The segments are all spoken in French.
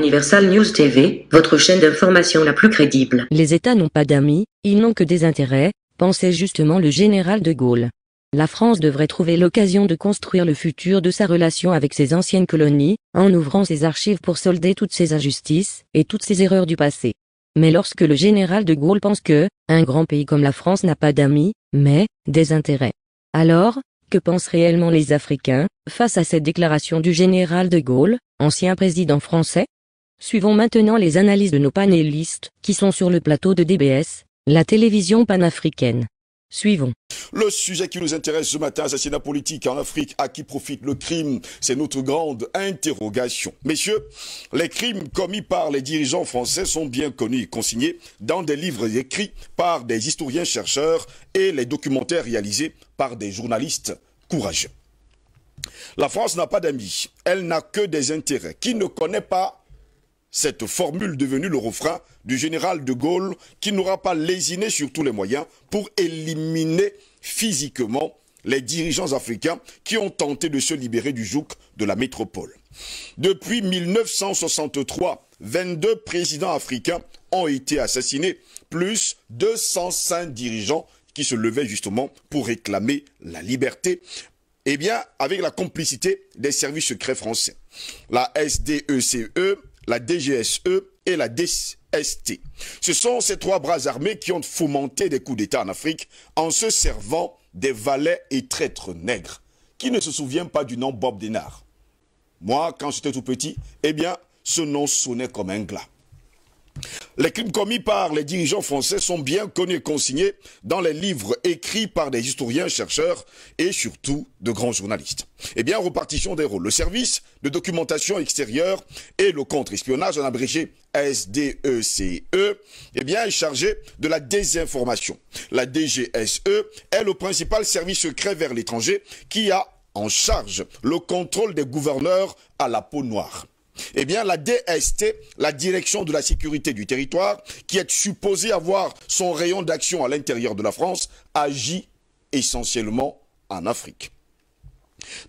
Universal News TV, votre chaîne d'information la plus crédible. Les États n'ont pas d'amis, ils n'ont que des intérêts, pensait justement le général de Gaulle. La France devrait trouver l'occasion de construire le futur de sa relation avec ses anciennes colonies, en ouvrant ses archives pour solder toutes ses injustices, et toutes ses erreurs du passé. Mais lorsque le général de Gaulle pense que, un grand pays comme la France n'a pas d'amis, mais, des intérêts. Alors, que pensent réellement les Africains, face à cette déclaration du général de Gaulle, ancien président français? Suivons maintenant les analyses de nos panélistes, qui sont sur le plateau de DBS, la télévision panafricaine. Suivons. Le sujet qui nous intéresse ce matin, assassinat politique en Afrique, à qui profite le crime? C'est notre grande interrogation. Messieurs, les crimes commis par les dirigeants français sont bien connus et consignés dans des livres écrits par des historiens-chercheurs et les documentaires réalisés par des journalistes courageux. La France n'a pas d'amis, elle n'a que des intérêts. Qui ne connaît pas cette formule devenue le refrain du général de Gaulle qui n'aura pas lésiné sur tous les moyens pour éliminer physiquement les dirigeants africains qui ont tenté de se libérer du joug de la métropole. Depuis 1963, 22 présidents africains ont été assassinés, plus 205 dirigeants qui se levaient justement pour réclamer la liberté, eh bien avec la complicité des services secrets français. La SDECE, la DGSE et la DST. Ce sont ces trois bras armés qui ont fomenté des coups d'État en Afrique en se servant des valets et traîtres nègres. Qui ne se souvient pas du nom Bob Denard? Moi, quand j'étais tout petit, eh bien, ce nom sonnait comme un glas. Les crimes commis par les dirigeants français sont bien connus et consignés dans les livres écrits par des historiens, chercheurs et surtout de grands journalistes. Eh bien, repartition des rôles. Le service de documentation extérieure et le contre-espionnage, en abrégé SDECE, eh bien, est chargé de la désinformation. La DGSE est le principal service secret vers l'étranger qui a en charge le contrôle des gouverneurs à la peau noire. Eh bien, la DST, la direction de la sécurité du territoire, qui est supposée avoir son rayon d'action à l'intérieur de la France, agit essentiellement en Afrique.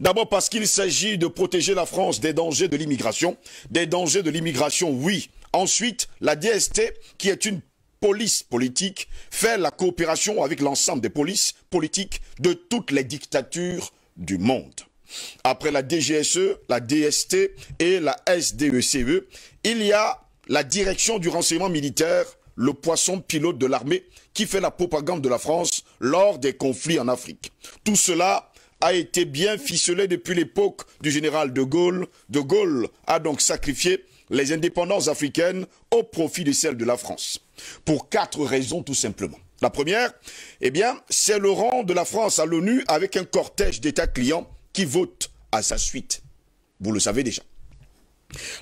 D'abord parce qu'il s'agit de protéger la France des dangers de l'immigration. Des dangers de l'immigration, oui. Ensuite, la DST, qui est une police politique, fait la coopération avec l'ensemble des polices politiques de toutes les dictatures du monde. Après la DGSE, la DST et la SDECE, il y a la direction du renseignement militaire, le poisson pilote de l'armée, qui fait la propagande de la France lors des conflits en Afrique. Tout cela a été bien ficelé depuis l'époque du général de Gaulle. De Gaulle a donc sacrifié les indépendances africaines au profit de celles de la France. Pour 4 raisons tout simplement. La première, eh bien, c'est le rang de la France à l'ONU avec un cortège d'États clients qui vote à sa suite. Vous le savez déjà.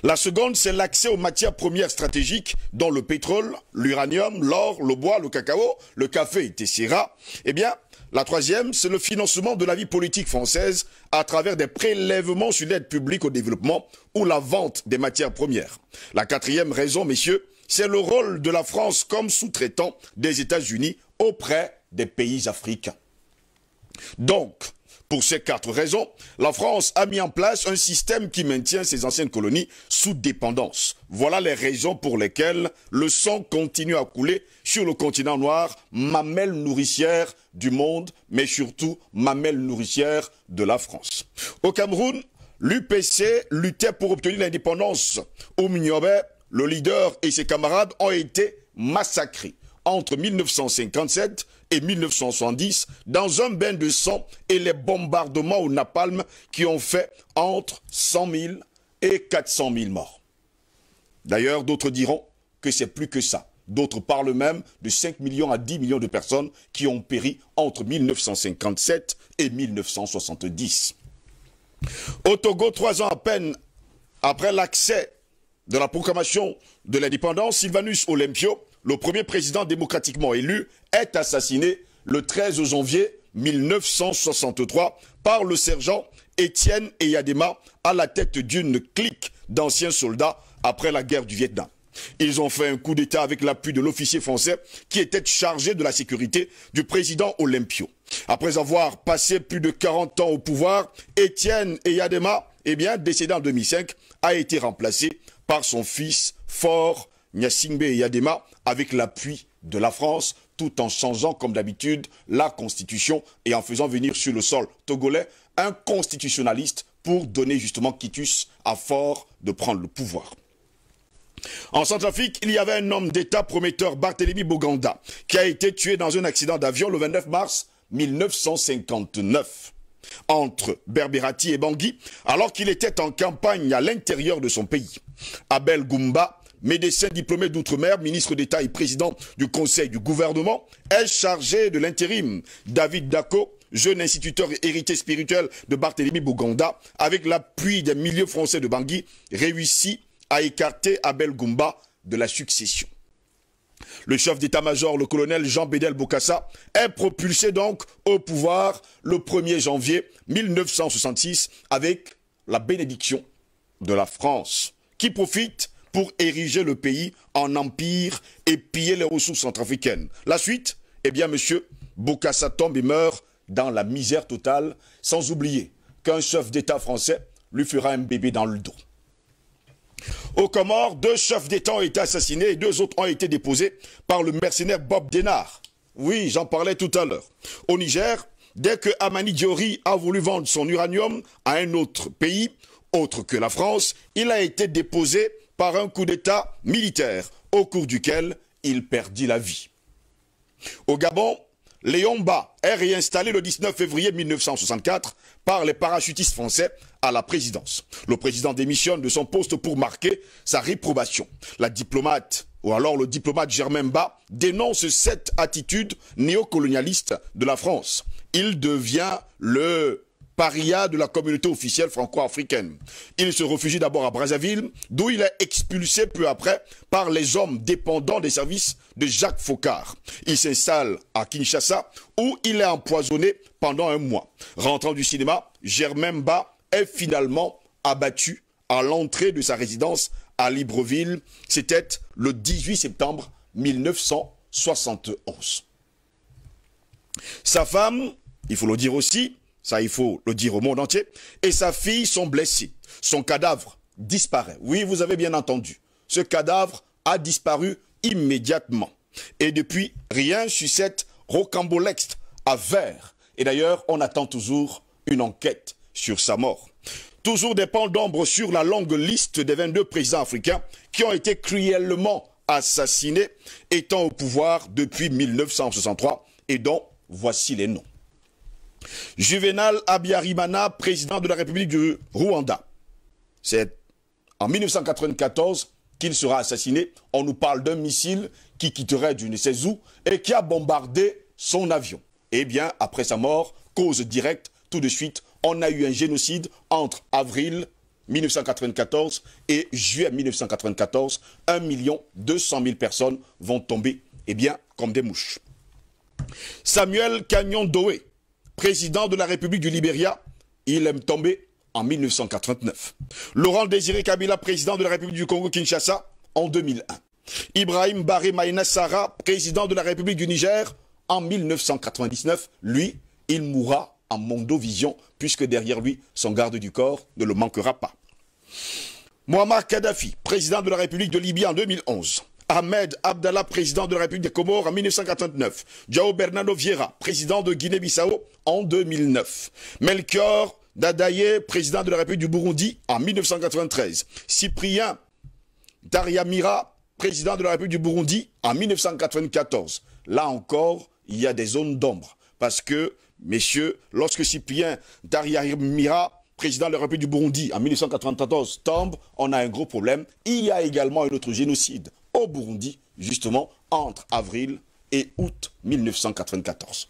La seconde, c'est l'accès aux matières premières stratégiques, dont le pétrole, l'uranium, l'or, le bois, le cacao, le café, etc. Eh bien, la troisième, c'est le financement de la vie politique française à travers des prélèvements sur l'aide publique au développement ou la vente des matières premières. La quatrième raison, messieurs, c'est le rôle de la France comme sous-traitant des États-Unis auprès des pays africains. Donc, pour ces 4 raisons, la France a mis en place un système qui maintient ses anciennes colonies sous dépendance. Voilà les raisons pour lesquelles le sang continue à couler sur le continent noir, mamelle nourricière du monde, mais surtout mamelle nourricière de la France. Au Cameroun, l'UPC luttait pour obtenir l'indépendance. Au Mignobe, le leader et ses camarades ont été massacrés entre 1957 et 1970 dans un bain de sang et les bombardements au napalm qui ont fait entre 100 000 et 400 000 morts. D'ailleurs, d'autres diront que c'est plus que ça. D'autres parlent même de 5 millions à 10 millions de personnes qui ont péri entre 1957 et 1970. Au Togo, 3 ans à peine après l'accès de la proclamation de l'indépendance, Sylvanus Olympio, le premier président démocratiquement élu, est assassiné le 13 janvier 1963 par le sergent Étienne Eyadema à la tête d'une clique d'anciens soldats après la guerre du Vietnam. Ils ont fait un coup d'État avec l'appui de l'officier français qui était chargé de la sécurité du président Olympio. Après avoir passé plus de 40 ans au pouvoir, Étienne Eyadema, décédé en 2005, a été remplacé par son fils fort Gnassingbé Eyadema avec l'appui de la France, tout en changeant comme d'habitude la constitution et en faisant venir sur le sol togolais un constitutionnaliste pour donner justement quitus à Faure de prendre le pouvoir. En Centrafrique, il y avait un homme d'État prometteur, Barthélemy Boganda, qui a été tué dans un accident d'avion le 29 mars 1959 entre Berberati et Bangui, alors qu'il était en campagne à l'intérieur de son pays. Abel Goumba, médecin diplômé d'outre-mer, ministre d'État et président du conseil du gouvernement, est chargé de l'intérim. David Dako, jeune instituteur et héritier spirituel de Barthélemy Boganda, avec l'appui des milieux français de Bangui, réussit à écarter Abel Goumba de la succession. Le chef d'état-major, le colonel Jean Bédel Bokassa, est propulsé donc au pouvoir le 1er janvier 1966 avec la bénédiction de la France, qui profite pour ériger le pays en empire et piller les ressources centrafricaines. La suite, eh bien, monsieur Bokassa tombe et meurt dans la misère totale, sans oublier qu'un chef d'État français lui fera un bébé dans le dos. Aux Comores, 2 chefs d'État ont été assassinés et 2 autres ont été déposés par le mercenaire Bob Denard. Oui, j'en parlais tout à l'heure. Au Niger, dès que Amani Diori a voulu vendre son uranium à un autre pays, autre que la France, il a été déposé par un coup d'État militaire, au cours duquel il perdit la vie. Au Gabon, Léon Mba est réinstallé le 19 février 1964 par les parachutistes français à la présidence. Le président démissionne de son poste pour marquer sa réprobation. La diplomate, ou alors le diplomate Germain Mba, dénonce cette attitude néocolonialiste de la France. Il devient le paria de la communauté officielle franco-africaine. Il se réfugie d'abord à Brazzaville, d'où il est expulsé peu après par les hommes dépendants des services de Jacques Foccart. Il s'installe à Kinshasa, où il est empoisonné pendant un mois. Rentrant du cinéma, Germain Mba est finalement abattu à l'entrée de sa résidence à Libreville. C'était le 18 septembre 1971. Sa femme, il faut le dire aussi, ça il faut le dire au monde entier, et sa fille sont blessées. Son cadavre disparaît. Oui, vous avez bien entendu. Ce cadavre a disparu immédiatement. Et depuis, rien sur cette rocambolesque affaire. Et d'ailleurs, on attend toujours une enquête sur sa mort. Toujours des pans d'ombre sur la longue liste des 22 présidents africains qui ont été cruellement assassinés, étant au pouvoir depuis 1963, et dont voici les noms. Juvenal Habyarimana, président de la République du Rwanda. C'est en 1994 qu'il sera assassiné. On nous parle d'un missile qui quitterait du ne sais où et qui a bombardé son avion. Eh bien, après sa mort, cause directe, tout de suite, on a eu un génocide entre avril 1994 et juillet 1994. 1 200 000 personnes vont tomber, eh bien, comme des mouches. Samuel Kanyon-Doé, président de la République du Libéria, il est tombé en 1989. Laurent Désiré Kabila, président de la République du Congo-Kinshasa, en 2001. Ibrahim Baré Maïna Sara, président de la République du Niger, en 1999. Lui, il mourra en mondovision, puisque derrière lui, son garde du corps ne le manquera pas. Muammar Kadhafi, président de la République de Libye en 2011. Ahmed Abdallah, président de la République des Comores en 1989. João Bernardo Vieira, président de Guinée-Bissau en 2009. Melchior Dadaye, président de la République du Burundi en 1993. Cyprien Dariamira, président de la République du Burundi en 1994. Là encore, il y a des zones d'ombre. Parce que, messieurs, lorsque Cyprien Dariamira, président de la République du Burundi en 1994, tombe, on a un gros problème. Il y a également un autre génocide au Burundi, justement, entre avril et août 1994.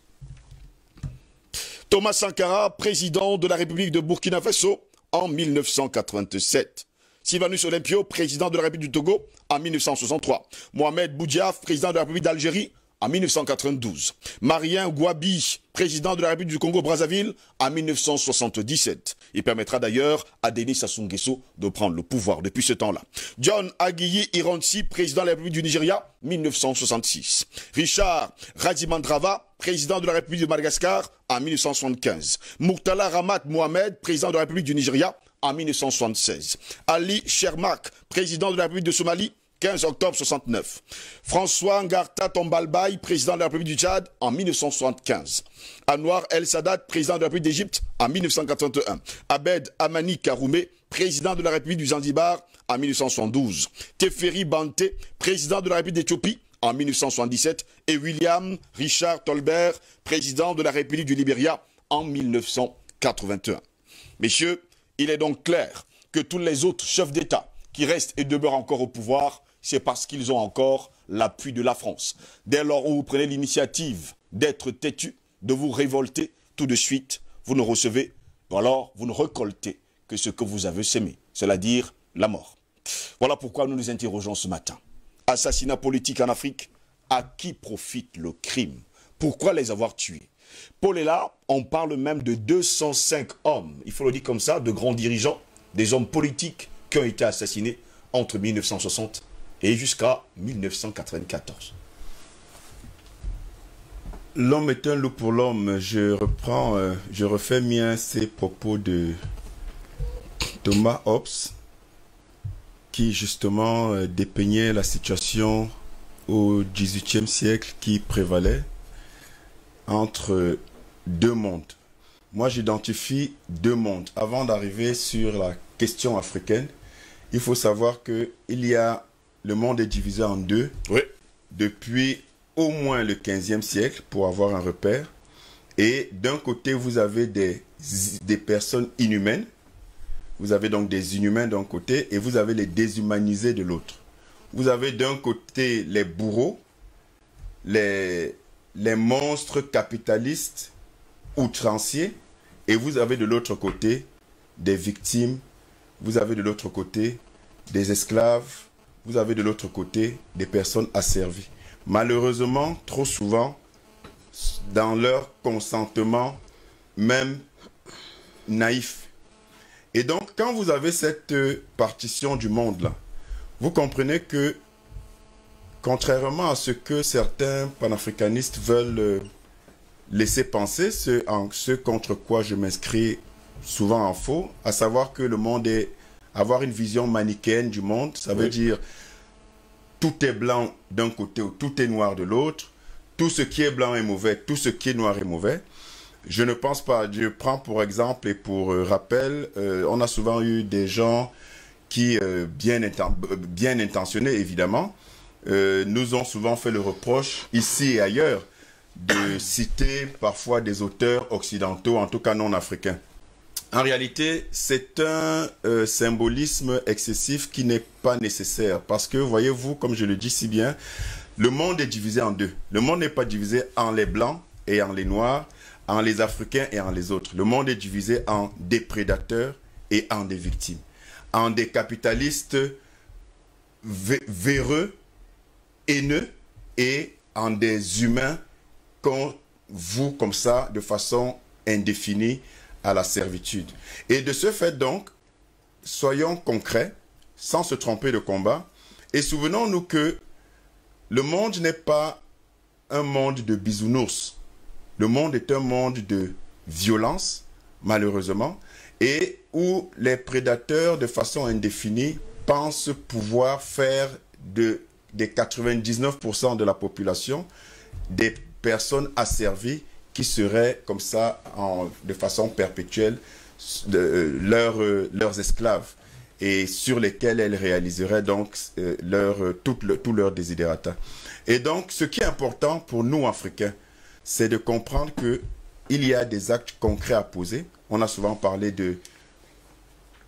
Thomas Sankara, président de la République de Burkina Faso en 1987. Sylvanus Olympio, président de la République du Togo en 1963. Mohamed Boudiaf, président de la République d'Algérie en 1992. Marien Gouabi, président de la République du Congo-Brazzaville en 1977. Il permettra d'ailleurs à Denis Sassou Nguesso de prendre le pouvoir depuis ce temps-là. John Aguiyi Ironsi, président de la République du Nigeria, 1966. Richard Radimandrava, président de la République de Madagascar en 1975. Murtala Ramat Mohamed, président de la République du Nigeria en 1976. Ali Shermak, président de la République de Somalie, 15 octobre 69. François Ngarta Tombalbaye, président de la République du Tchad, en 1975. Anwar El Sadat, président de la République d'Égypte, en 1981. Abed Amani Karoumé, président de la République du Zanzibar, en 1972. Teferi Bante, président de la République d'Éthiopie, en 1977. Et William Richard Tolbert, président de la République du Libéria, en 1981. Messieurs, il est donc clair que tous les autres chefs d'État qui restent et demeurent encore au pouvoir, c'est parce qu'ils ont encore l'appui de la France. Dès lors où vous prenez l'initiative d'être têtu, de vous révolter, tout de suite, vous ne recevez, ou alors vous ne récoltez que ce que vous avez semé, c'est-à-dire la mort. Voilà pourquoi nous nous interrogeons ce matin. Assassinat politique en Afrique, à qui profite le crime? Pourquoi les avoir tués? Paul est là, on parle même de 205 hommes, il faut le dire comme ça, de grands dirigeants, des hommes politiques qui ont été assassinés entre 1960 et jusqu'à 1994. L'homme est un loup pour l'homme. Je refais mien ces propos de Thomas Hobbes, qui justement dépeignait la situation au XVIIIe siècle qui prévalait entre deux mondes. Moi, j'identifie deux mondes. Avant d'arriver sur la question africaine, il faut savoir que le monde est divisé en deux. Oui. Depuis au moins le 15e siècle, pour avoir un repère. Et d'un côté, vous avez des personnes inhumaines. Vous avez donc des inhumains d'un côté et vous avez les déshumanisés de l'autre. Vous avez d'un côté les bourreaux, les monstres capitalistes outranciers, et vous avez de l'autre côté des victimes, vous avez de l'autre côté des esclaves, vous avez de l'autre côté des personnes asservies. Malheureusement, trop souvent, dans leur consentement, même naïf. Et donc, quand vous avez cette partition du monde-là, vous comprenez que, contrairement à ce que certains panafricanistes veulent laisser penser, ce contre quoi je m'inscris souvent en faux, à savoir que le monde est... Avoir une vision manichéenne du monde, ça veut dire tout est blanc d'un côté ou tout est noir de l'autre, tout ce qui est blanc est mauvais, tout ce qui est noir est mauvais. Je ne pense pas. Je prends pour exemple et pour rappel, on a souvent eu des gens qui, bien intentionnés évidemment, nous ont souvent fait le reproche, ici et ailleurs, de citer parfois des auteurs occidentaux, en tout cas non africains. En réalité, c'est un symbolisme excessif qui n'est pas nécessaire. Parce que, voyez-vous, comme je le dis si bien, le monde est divisé en deux. Le monde n'est pas divisé en les blancs et en les noirs, en les africains et en les autres. Le monde est divisé en des prédateurs et en des victimes. En des capitalistes véreux, haineux, et en des humains qu'on voue comme ça, de façon indéfinie, à la servitude. Et de ce fait donc, soyons concrets, sans se tromper de combat, et souvenons-nous que le monde n'est pas un monde de bisounours. Le monde est un monde de violence, malheureusement, et où les prédateurs, de façon indéfinie, pensent pouvoir faire des 99% de la population des personnes asservies qui seraient comme ça, de façon perpétuelle, leurs esclaves, et sur lesquels elles réaliseraient donc tout leur desiderata. Et donc, ce qui est important pour nous, Africains, c'est de comprendre qu'il y a des actes concrets à poser. On a souvent parlé de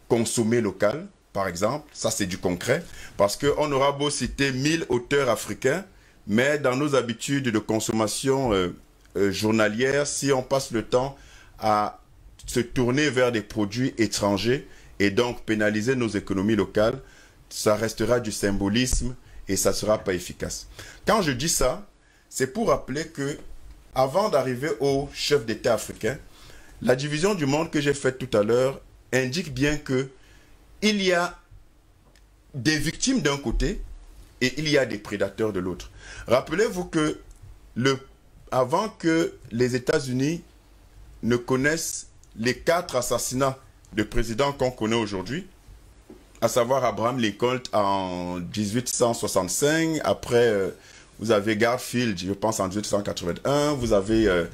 consommer local, par exemple. Ça, c'est du concret. Parce qu'on aura beau citer 1000 auteurs africains, mais dans nos habitudes de consommation journalière, si on passe le temps à se tourner vers des produits étrangers et donc pénaliser nos économies locales, ça restera du symbolisme et ça ne sera pas efficace. Quand je dis ça, c'est pour rappeler que avant d'arriver au chef d'État africain, la division du monde que j'ai faite tout à l'heure indique bien que il y a des victimes d'un côté et il y a des prédateurs de l'autre. Rappelez-vous que avant que les États-Unis ne connaissent les 4 assassinats de présidents qu'on connaît aujourd'hui, à savoir Abraham Lincoln en 1865, après vous avez Garfield, je pense en 1881, vous avez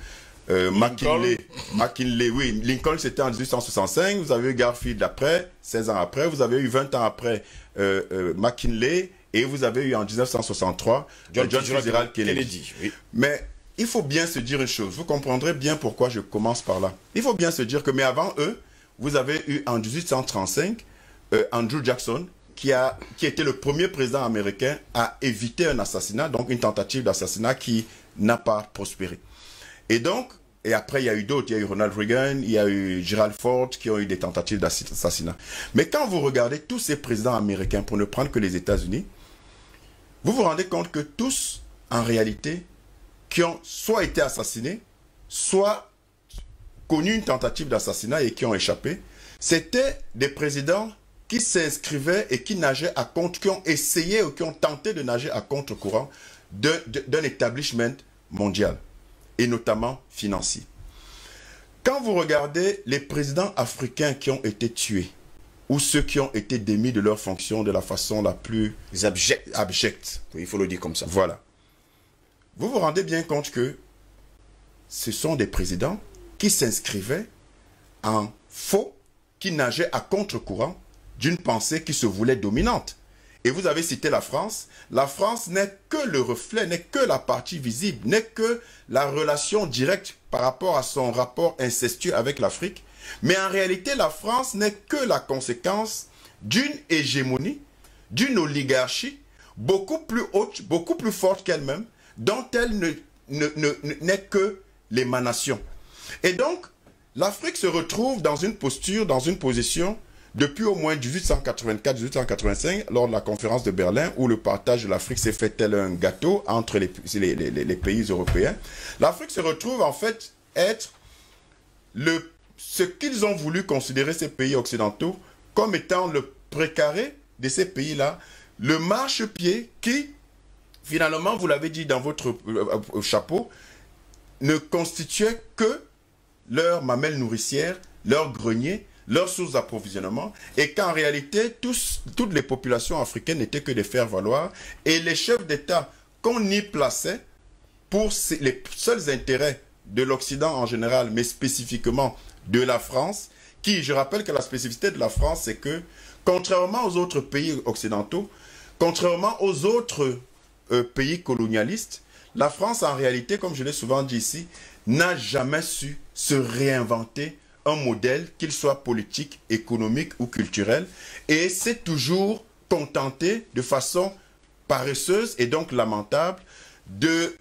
McKinley, oui, Lincoln c'était en 1865, vous avez eu Garfield après, 16 ans après, vous avez eu 20 ans après McKinley, et vous avez eu en 1963 John Fitzgerald Kennedy. Oui. Mais il faut bien se dire une chose, vous comprendrez bien pourquoi je commence par là. Il faut bien se dire que, mais avant eux, vous avez eu en 1835 Andrew Jackson, qui était le premier président américain à éviter un assassinat, donc une tentative d'assassinat qui n'a pas prospéré. Et donc, et après il y a eu d'autres, il y a eu Ronald Reagan, il y a eu Gerald Ford qui ont eu des tentatives d'assassinat. Mais quand vous regardez tous ces présidents américains, pour ne prendre que les États-Unis, vous vous rendez compte que tous, en réalité, qui ont soit été assassinés, soit connu une tentative d'assassinat et qui ont échappé, c'était des présidents qui s'inscrivaient et qui nageaient à contre, qui ont essayé ou qui ont tenté de nager à contre-courant d'un établissement mondial, et notamment financier. Quand vous regardez les présidents africains qui ont été tués, ou ceux qui ont été démis de leurs fonctions de la façon la plus abjecte. Oui, il faut le dire comme ça. Voilà. Vous vous rendez bien compte que ce sont des présidents qui s'inscrivaient en faux, qui nageaient à contre-courant d'une pensée qui se voulait dominante. Et vous avez cité la France. La France n'est que le reflet, n'est que la partie visible, n'est que la relation directe par rapport à son rapport incestueux avec l'Afrique. Mais en réalité, la France n'est que la conséquence d'une hégémonie, d'une oligarchie beaucoup plus haute, beaucoup plus forte qu'elle-même, dont elle n'est que l'émanation. Et donc, l'Afrique se retrouve dans une posture, dans une position, depuis au moins 1884-1885, lors de la conférence de Berlin, où le partage de l'Afrique s'est fait tel un gâteau entre les pays européens. L'Afrique se retrouve en fait être ce qu'ils ont voulu considérer ces pays occidentaux comme étant le précaré de ces pays-là, le marchepied qui, finalement, vous l'avez dit dans votre chapeau, ne constituait que leur mamelle nourricière, leur grenier, leur source d'approvisionnement, et qu'en réalité, toutes les populations africaines n'étaient que des faire-valoir, et les chefs d'État qu'on y plaçait pour les seuls intérêts de l'Occident en général, mais spécifiquement de la France, qui, je rappelle que la spécificité de la France, c'est que, contrairement aux autres pays occidentaux, contrairement aux autres pays colonialistes, la France, en réalité, comme je l'ai souvent dit ici, n'a jamais su se réinventer un modèle, qu'il soit politique, économique ou culturel, et s'est toujours contenté de façon paresseuse et donc lamentable d'une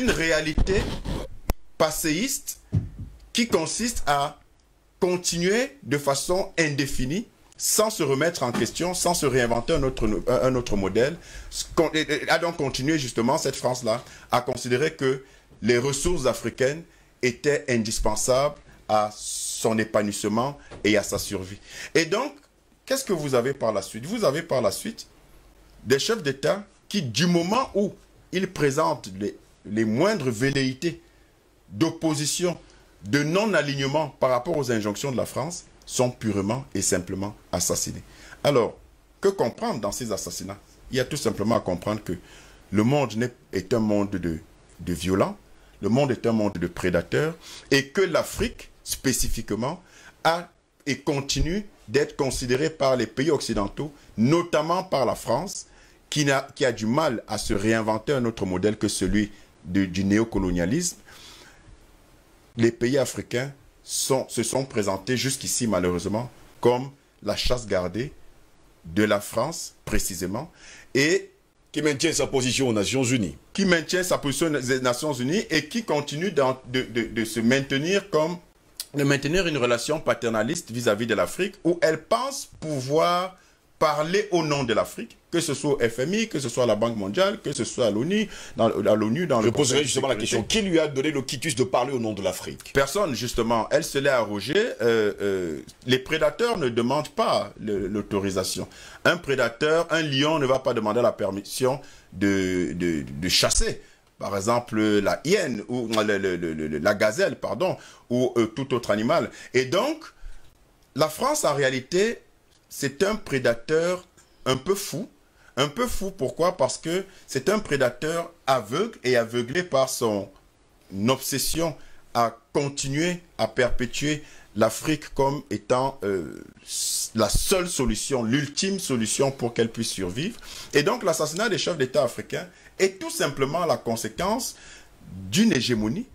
réalité passéiste qui consiste à continuer de façon indéfinie, sans se remettre en question, sans se réinventer un autre modèle, a donc continué justement cette France-là à considérer que les ressources africaines étaient indispensables à son épanouissement et à sa survie. Et donc, qu'est-ce que vous avez par la suite? Vous avez par la suite des chefs d'État qui, du moment où ils présentent les moindres velléités d'opposition, de non-alignement par rapport aux injonctions de la France, sont purement et simplement assassinés. Alors, que comprendre dans ces assassinats? Il y a tout simplement à comprendre que le monde est un monde de violents, le monde est un monde de prédateurs, et que l'Afrique, spécifiquement, a et continue d'être considérée par les pays occidentaux, notamment par la France, qui a du mal à se réinventer un autre modèle que celui du néocolonialisme. Les pays africains se sont présentés jusqu'ici, malheureusement, comme la chasse gardée de la France, précisément, et qui maintient sa position aux Nations Unies. Qui maintient sa position aux Nations Unies et qui continue de se maintenir comme de maintenir une relation paternaliste vis-à-vis de l'Afrique, où elle pense pouvoir parler au nom de l'Afrique, que ce soit au FMI, que ce soit à la Banque mondiale, que ce soit à l'ONU, Je poserai justement la question, qui lui a donné le quitus de parler au nom de l'Afrique? Personne, justement. Elle se l'est arrogée. Les prédateurs ne demandent pas l'autorisation. Un prédateur, un lion ne va pas demander la permission de chasser. Par exemple, la hyène, ou la gazelle, pardon, ou tout autre animal. Et donc, la France, en réalité, c'est un prédateur un peu fou. Un peu fou, pourquoi? Parce que c'est un prédateur aveugle et aveuglé par son obsession à continuer à perpétuer l'Afrique comme étant la seule solution, l'ultime solution pour qu'elle puisse survivre. Et donc l'assassinat des chefs d'État africains est tout simplement la conséquence d'une hégémonie,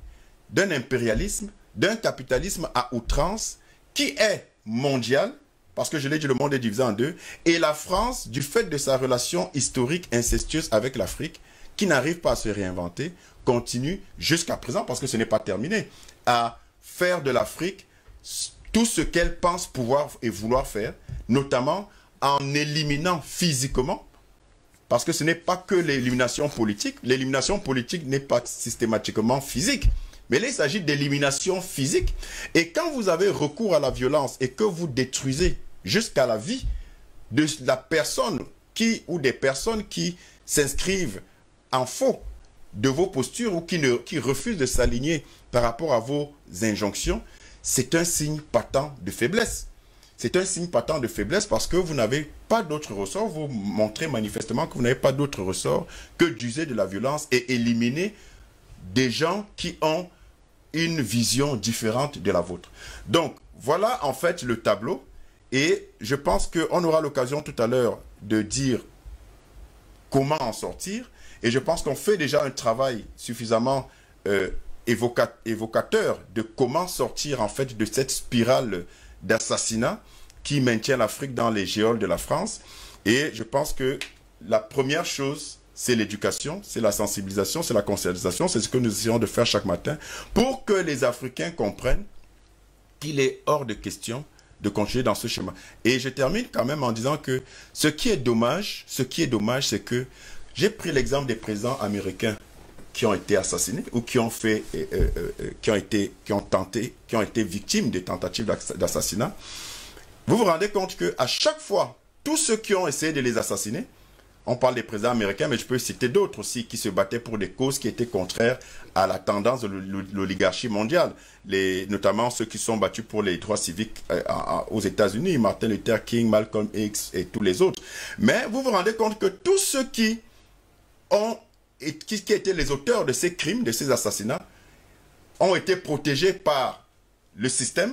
d'un impérialisme, d'un capitalisme à outrance qui est mondial, parce que je l'ai dit, le monde est divisé en deux, et la France, du fait de sa relation historique incestueuse avec l'Afrique, qui n'arrive pas à se réinventer, continue jusqu'à présent, parce que ce n'est pas terminé, à faire de l'Afrique tout ce qu'elle pense pouvoir et vouloir faire, notamment en éliminant physiquement, parce que ce n'est pas que l'élimination politique n'est pas systématiquement physique, mais là il s'agit d'élimination physique, et quand vous avez recours à la violence et que vous détruisez jusqu'à la vie de la personne ou des personnes qui s'inscrivent en faux de vos postures ou qui refusent de s'aligner par rapport à vos injonctions, c'est un signe patent de faiblesse. C'est un signe patent de faiblesse parce que vous n'avez pas d'autre ressort. Vous montrez manifestement que vous n'avez pas d'autre ressort que d'user de la violence et éliminer des gens qui ont une vision différente de la vôtre. Donc, voilà en fait le tableau. Et je pense qu'on aura l'occasion tout à l'heure de dire comment en sortir. Et je pense qu'on fait déjà un travail suffisamment évocateur de comment sortir en fait de cette spirale d'assassinat qui maintient l'Afrique dans les geôles de la France. Et je pense que la première chose, c'est l'éducation, c'est la sensibilisation, c'est la conscientisation. C'est ce que nous essayons de faire chaque matin pour que les Africains comprennent qu'il est hors de question de continuer dans ce chemin. Et je termine quand même en disant que ce qui est dommage, c'est que j'ai pris l'exemple des présidents américains qui ont été assassinés ou qui ont été victimes de tentatives d'assassinat. Vous vous rendez compte qu'à chaque fois, tous ceux qui ont essayé de les assassiner, on parle des présidents américains, mais je peux citer d'autres aussi qui se battaient pour des causes qui étaient contraires à la tendance de l'oligarchie mondiale, notamment ceux qui sont battus pour les droits civiques aux États-Unis, Martin Luther King, Malcolm X et tous les autres. Mais vous vous rendez compte que tous ceux qui étaient les auteurs de ces crimes, de ces assassinats, ont été protégés par le système.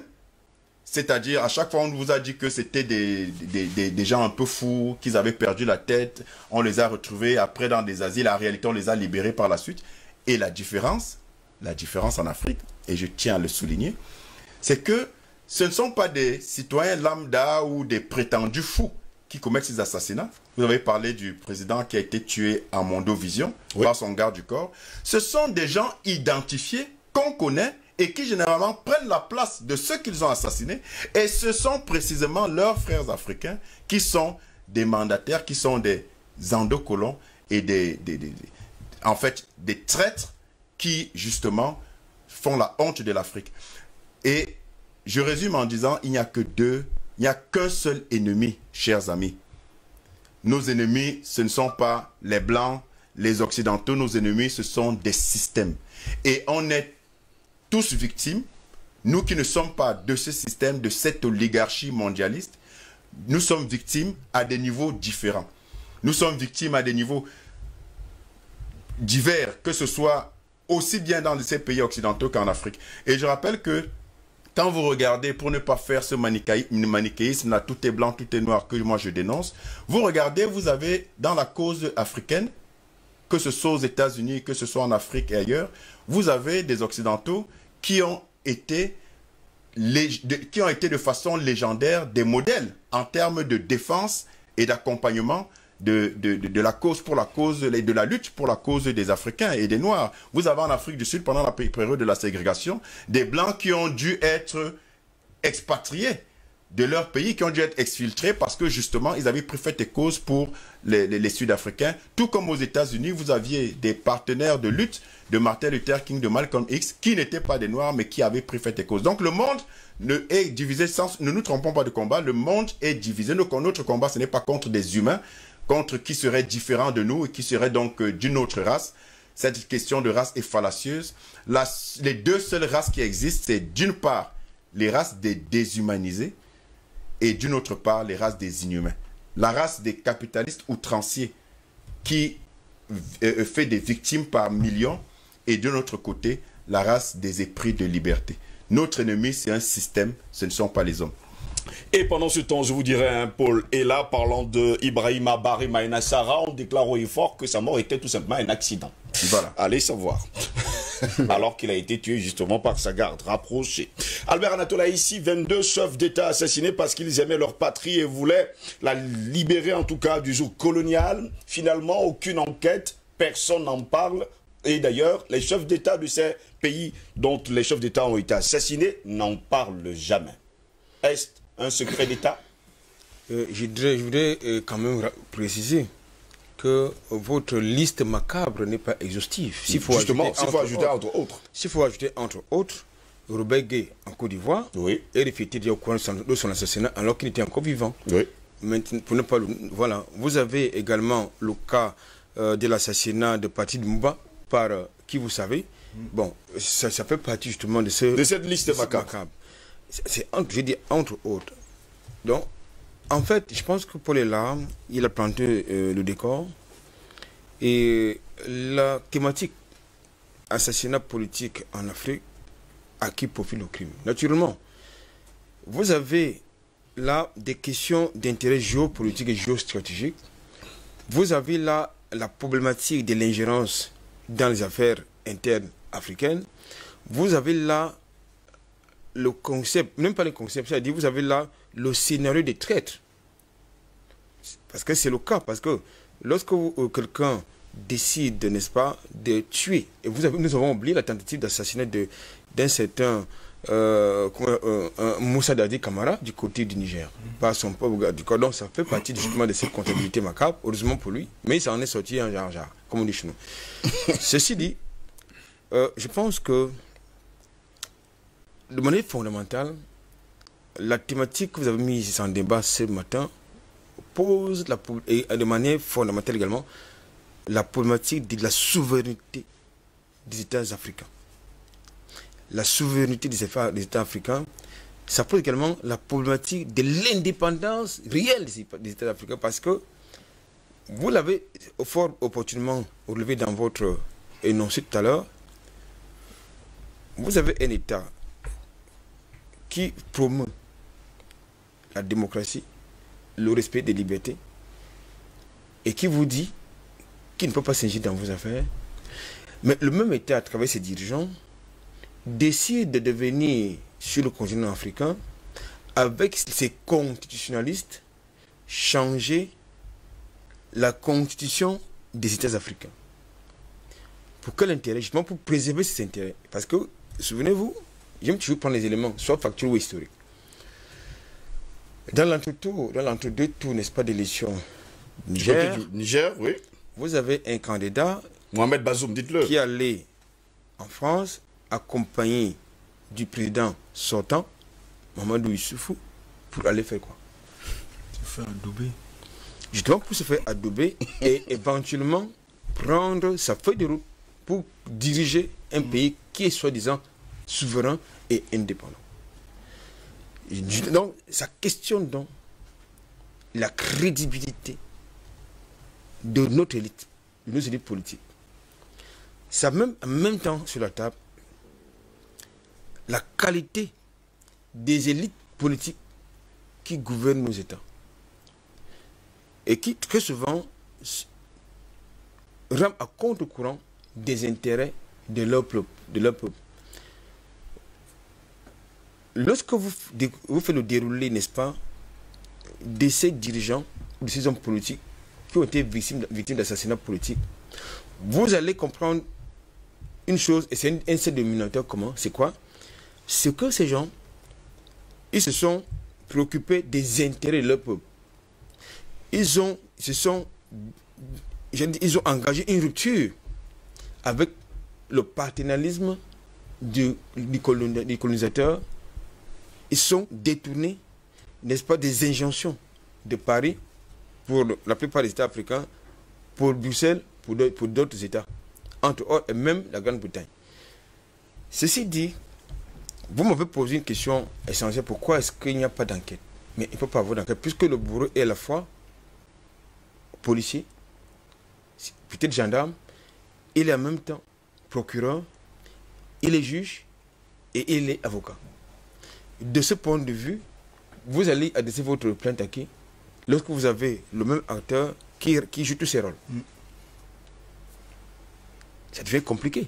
C'est-à-dire, à chaque fois, on vous a dit que c'était des gens un peu fous, qu'ils avaient perdu la tête. On les a retrouvés après dans des asiles. En réalité, on les a libérés par la suite. Et la différence en Afrique, et je tiens à le souligner, c'est que ce ne sont pas des citoyens lambda ou des prétendus fous qui commettent ces assassinats. Vous avez parlé du président qui a été tué à Mondovision par son garde du corps. Ce sont des gens identifiés, qu'on connaît, et qui généralement prennent la place de ceux qu'ils ont assassinés. Et ce sont précisément leurs frères africains qui sont des mandataires, qui sont des endocolons et en fait des traîtres qui justement font la honte de l'Afrique. Et je résume en disant, il n'y a qu'un seul ennemi, chers amis. Nos ennemis, ce ne sont pas les Blancs, les Occidentaux, nos ennemis, ce sont des systèmes. Et on est tous victimes, nous qui ne sommes pas de ce système, de cette oligarchie mondialiste, nous sommes victimes à des niveaux différents. Nous sommes victimes à des niveaux divers, que ce soit aussi bien dans ces pays occidentaux qu'en Afrique. Et je rappelle que quand vous regardez, pour ne pas faire ce manichéisme, là, tout est blanc, tout est noir, que moi je dénonce, vous regardez, vous avez dans la cause africaine, que ce soit aux États-Unis, que ce soit en Afrique et ailleurs, vous avez des Occidentaux qui ont été de façon légendaire des modèles en termes de défense et d'accompagnement de la cause pour la cause et de la lutte pour la cause des Africains et des Noirs. Vous avez en Afrique du Sud, pendant la période de la ségrégation, des Blancs qui ont dû être expatriés de leur pays, qui ont dû être exfiltrés parce que justement, ils avaient pris fait et cause pour les Sud-Africains. Tout comme aux États-Unis, vous aviez des partenaires de lutte de Martin Luther King, de Malcolm X, qui n'étaient pas des Noirs, mais qui avaient pris fait et cause. Donc le monde est divisé, ne nous trompons pas de combat, le monde est divisé. Notre combat, ce n'est pas contre des humains, contre qui seraient différents de nous et qui seraient donc d'une autre race. Cette question de race est fallacieuse. Les deux seules races qui existent, c'est d'une part les races des déshumanisés, et d'une autre part les races des inhumains. La race des capitalistes outranciers qui fait des victimes par millions, et de notre côté, la race des épris de liberté. Notre ennemi, c'est un système, ce ne sont pas les hommes. Et pendant ce temps, je vous dirais, Paul est là, parlant de Ibrahima Barry Maïna Sarr, on déclare haut et fort que sa mort était tout simplement un accident. Voilà. Allez savoir. Alors qu'il a été tué justement par sa garde rapprochée. Albert Anatola, ici, 22 chefs d'État assassinés parce qu'ils aimaient leur patrie et voulaient la libérer, en tout cas, du joug colonial. Finalement, aucune enquête, personne n'en parle. Et d'ailleurs, les chefs d'État de ces pays dont les chefs d'État ont été assassinés n'en parlent jamais. Est-ce un secret d'État? Je voudrais quand même préciser que votre liste macabre n'est pas exhaustive. Justement, s'il faut ajouter entre autres. S'il faut ajouter entre autres, Robert Gueye en Côte d'Ivoire oui. est réfuté au courant de son assassinat alors qu'il était encore vivant. Oui. Maintenant, pour ne pas voilà. Vous avez également le cas de l'assassinat de Patrice Lumumba par qui vous savez. Bon, ça fait partie justement de cette liste macabre. C'est je dis entre autres. Donc, en fait, je pense que Paul est là, il a planté le décor. Et la thématique assassinat politique en Afrique, à qui profite le crime? Naturellement, vous avez là des questions d'intérêt géopolitique et géostratégique. Vous avez là la problématique de l'ingérence dans les affaires internes africaines. Vous avez là le concept, même pas le concept, c'est-à-dire vous avez là le scénario des traîtres. Parce que c'est le cas, parce que lorsque quelqu'un décide, n'est-ce pas, de tuer, et nous avons oublié la tentative d'assassinat d'un certain Moussa Dadi Kamara du côté du Niger, par son pauvre du corps. Donc ça fait partie justement de cette comptabilité macabre, heureusement pour lui, mais ça en est sorti en jar-jar, comme on dit chez nous. Ceci dit, je pense que de manière fondamentale, la thématique que vous avez mise en débat ce matin pose, et de manière fondamentale également, la problématique de la souveraineté des États africains. La souveraineté des États africains, ça pose également la problématique de l'indépendance réelle des États africains, parce que vous l'avez fort opportunément relevé dans votre énoncé tout à l'heure, vous avez un État qui promeut la démocratie, le respect des libertés, et qui vous dit qu'il ne peut pas s'ingérer dans vos affaires. Mais le même État, à travers ses dirigeants, décide de devenir, sur le continent africain, avec ses constitutionnalistes, changer la constitution des États africains. Pour quel intérêt? Justement pour préserver ces intérêts. Parce que, souvenez-vous, j'aime toujours prendre les éléments, soit factuels ou historiques. Dans l'entre-deux tours, n'est-ce pas, d'élection Niger, oui. Vous avez un candidat, Mohamed Bazoum, dites-le, qui allait en France, accompagné du président sortant, Mamadou Issoufou, pour aller faire quoi? Se faire adouber. Justement pour se faire adouber et éventuellement prendre sa feuille de route pour diriger un pays qui est soi-disant souverain et indépendant. Donc, ça questionne donc la crédibilité de notre élite, de nos élites politiques. Ça met en même temps sur la table la qualité des élites politiques qui gouvernent nos États et qui très souvent rament à contre-courant des intérêts de leur peuple. Lorsque vous faites le déroulé, n'est-ce pas, de ces dirigeants, de ces hommes politiques qui ont été victimes d'assassinats politiques, vous allez comprendre une chose, et c'est un seul dénominateur commun, c'est quoi? C'est que ces gens, ils se sont préoccupés des intérêts de leur peuple. Ils ont engagé une rupture avec le paternalisme du colonisateur. Ils sont détournés, n'est-ce pas, des injonctions de Paris pour la plupart des États africains, pour Bruxelles, pour d'autres États, entre autres, et même la Grande-Bretagne. Ceci dit, vous m'avez posé une question essentielle. Pourquoi est-ce qu'il n'y a pas d'enquête? Mais il ne faut pas avoir d'enquête, puisque le bourreau est à la fois policier, peut-être gendarme, il est en même temps procureur, il est juge et il est avocat. De ce point de vue, vous allez adresser votre plainte à qui? Lorsque vous avez le même acteur qui joue tous ses rôles. Ça devient compliqué.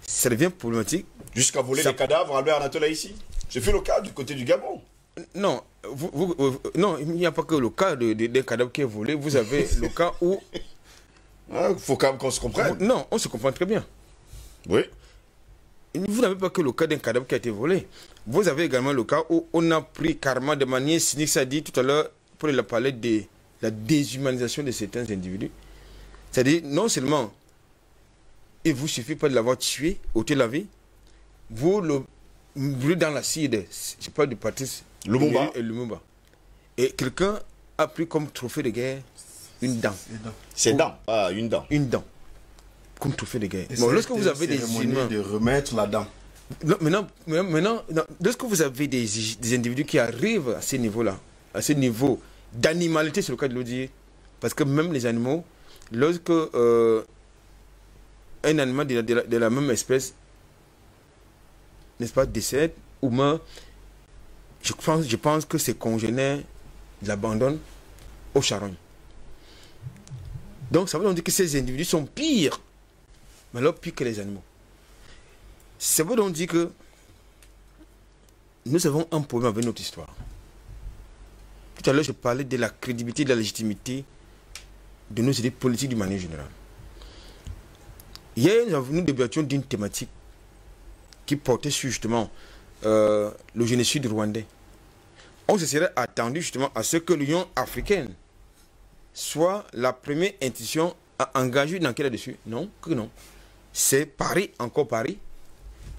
Ça devient problématique. Jusqu'à voler les cadavres, Albert Anatola, ici. J'ai fait le cas du côté du Gabon. Non, non, il n'y a pas que le cas d'un cadavre qui est volé. Vous avez le cas où... Il faut quand même qu'on se comprenne. Non, on se comprend très bien. Oui. Vous n'avez pas que le cas d'un cadavre qui a été volé. Vous avez également le cas où on a pris carrément de manière cynique, ça dit tout à l'heure, pour parler de la déshumanisation de certains individus. C'est-à-dire, non seulement il ne vous suffit pas de l'avoir tué, ôté la vie, vous le brûlez dans l'acide, je sais pas, du Patrice Lumumba. Et quelqu'un a pris comme trophée de guerre une dent. C'est dent, pas une dent. Une dent. Comme trophée de guerre. Bon, lorsque vous avez des humains... de remettre la dent. Non, maintenant, lorsque vous avez des individus qui arrivent à ce niveau-là, à ce niveau d'animalité, c'est le cas de le dire, parce que même les animaux, lorsque un animal de la même espèce, n'est-ce pas, décède ou meurt, je pense que ses congénères l'abandonnent au charogne. Donc ça veut donc dire que ces individus sont pires, mais alors pire que les animaux. Ça veut donc dire que nous avons un problème avec notre histoire. Tout à l'heure, je parlais de la crédibilité, de la légitimité de nos idées politiques d'une manière générale. Hier, nous débattions d'une thématique qui portait sur justement le génocide rwandais. On se serait attendu justement à ce que l'Union africaine soit la première institution à engager une enquête là-dessus. Non, que non. C'est Paris, encore Paris,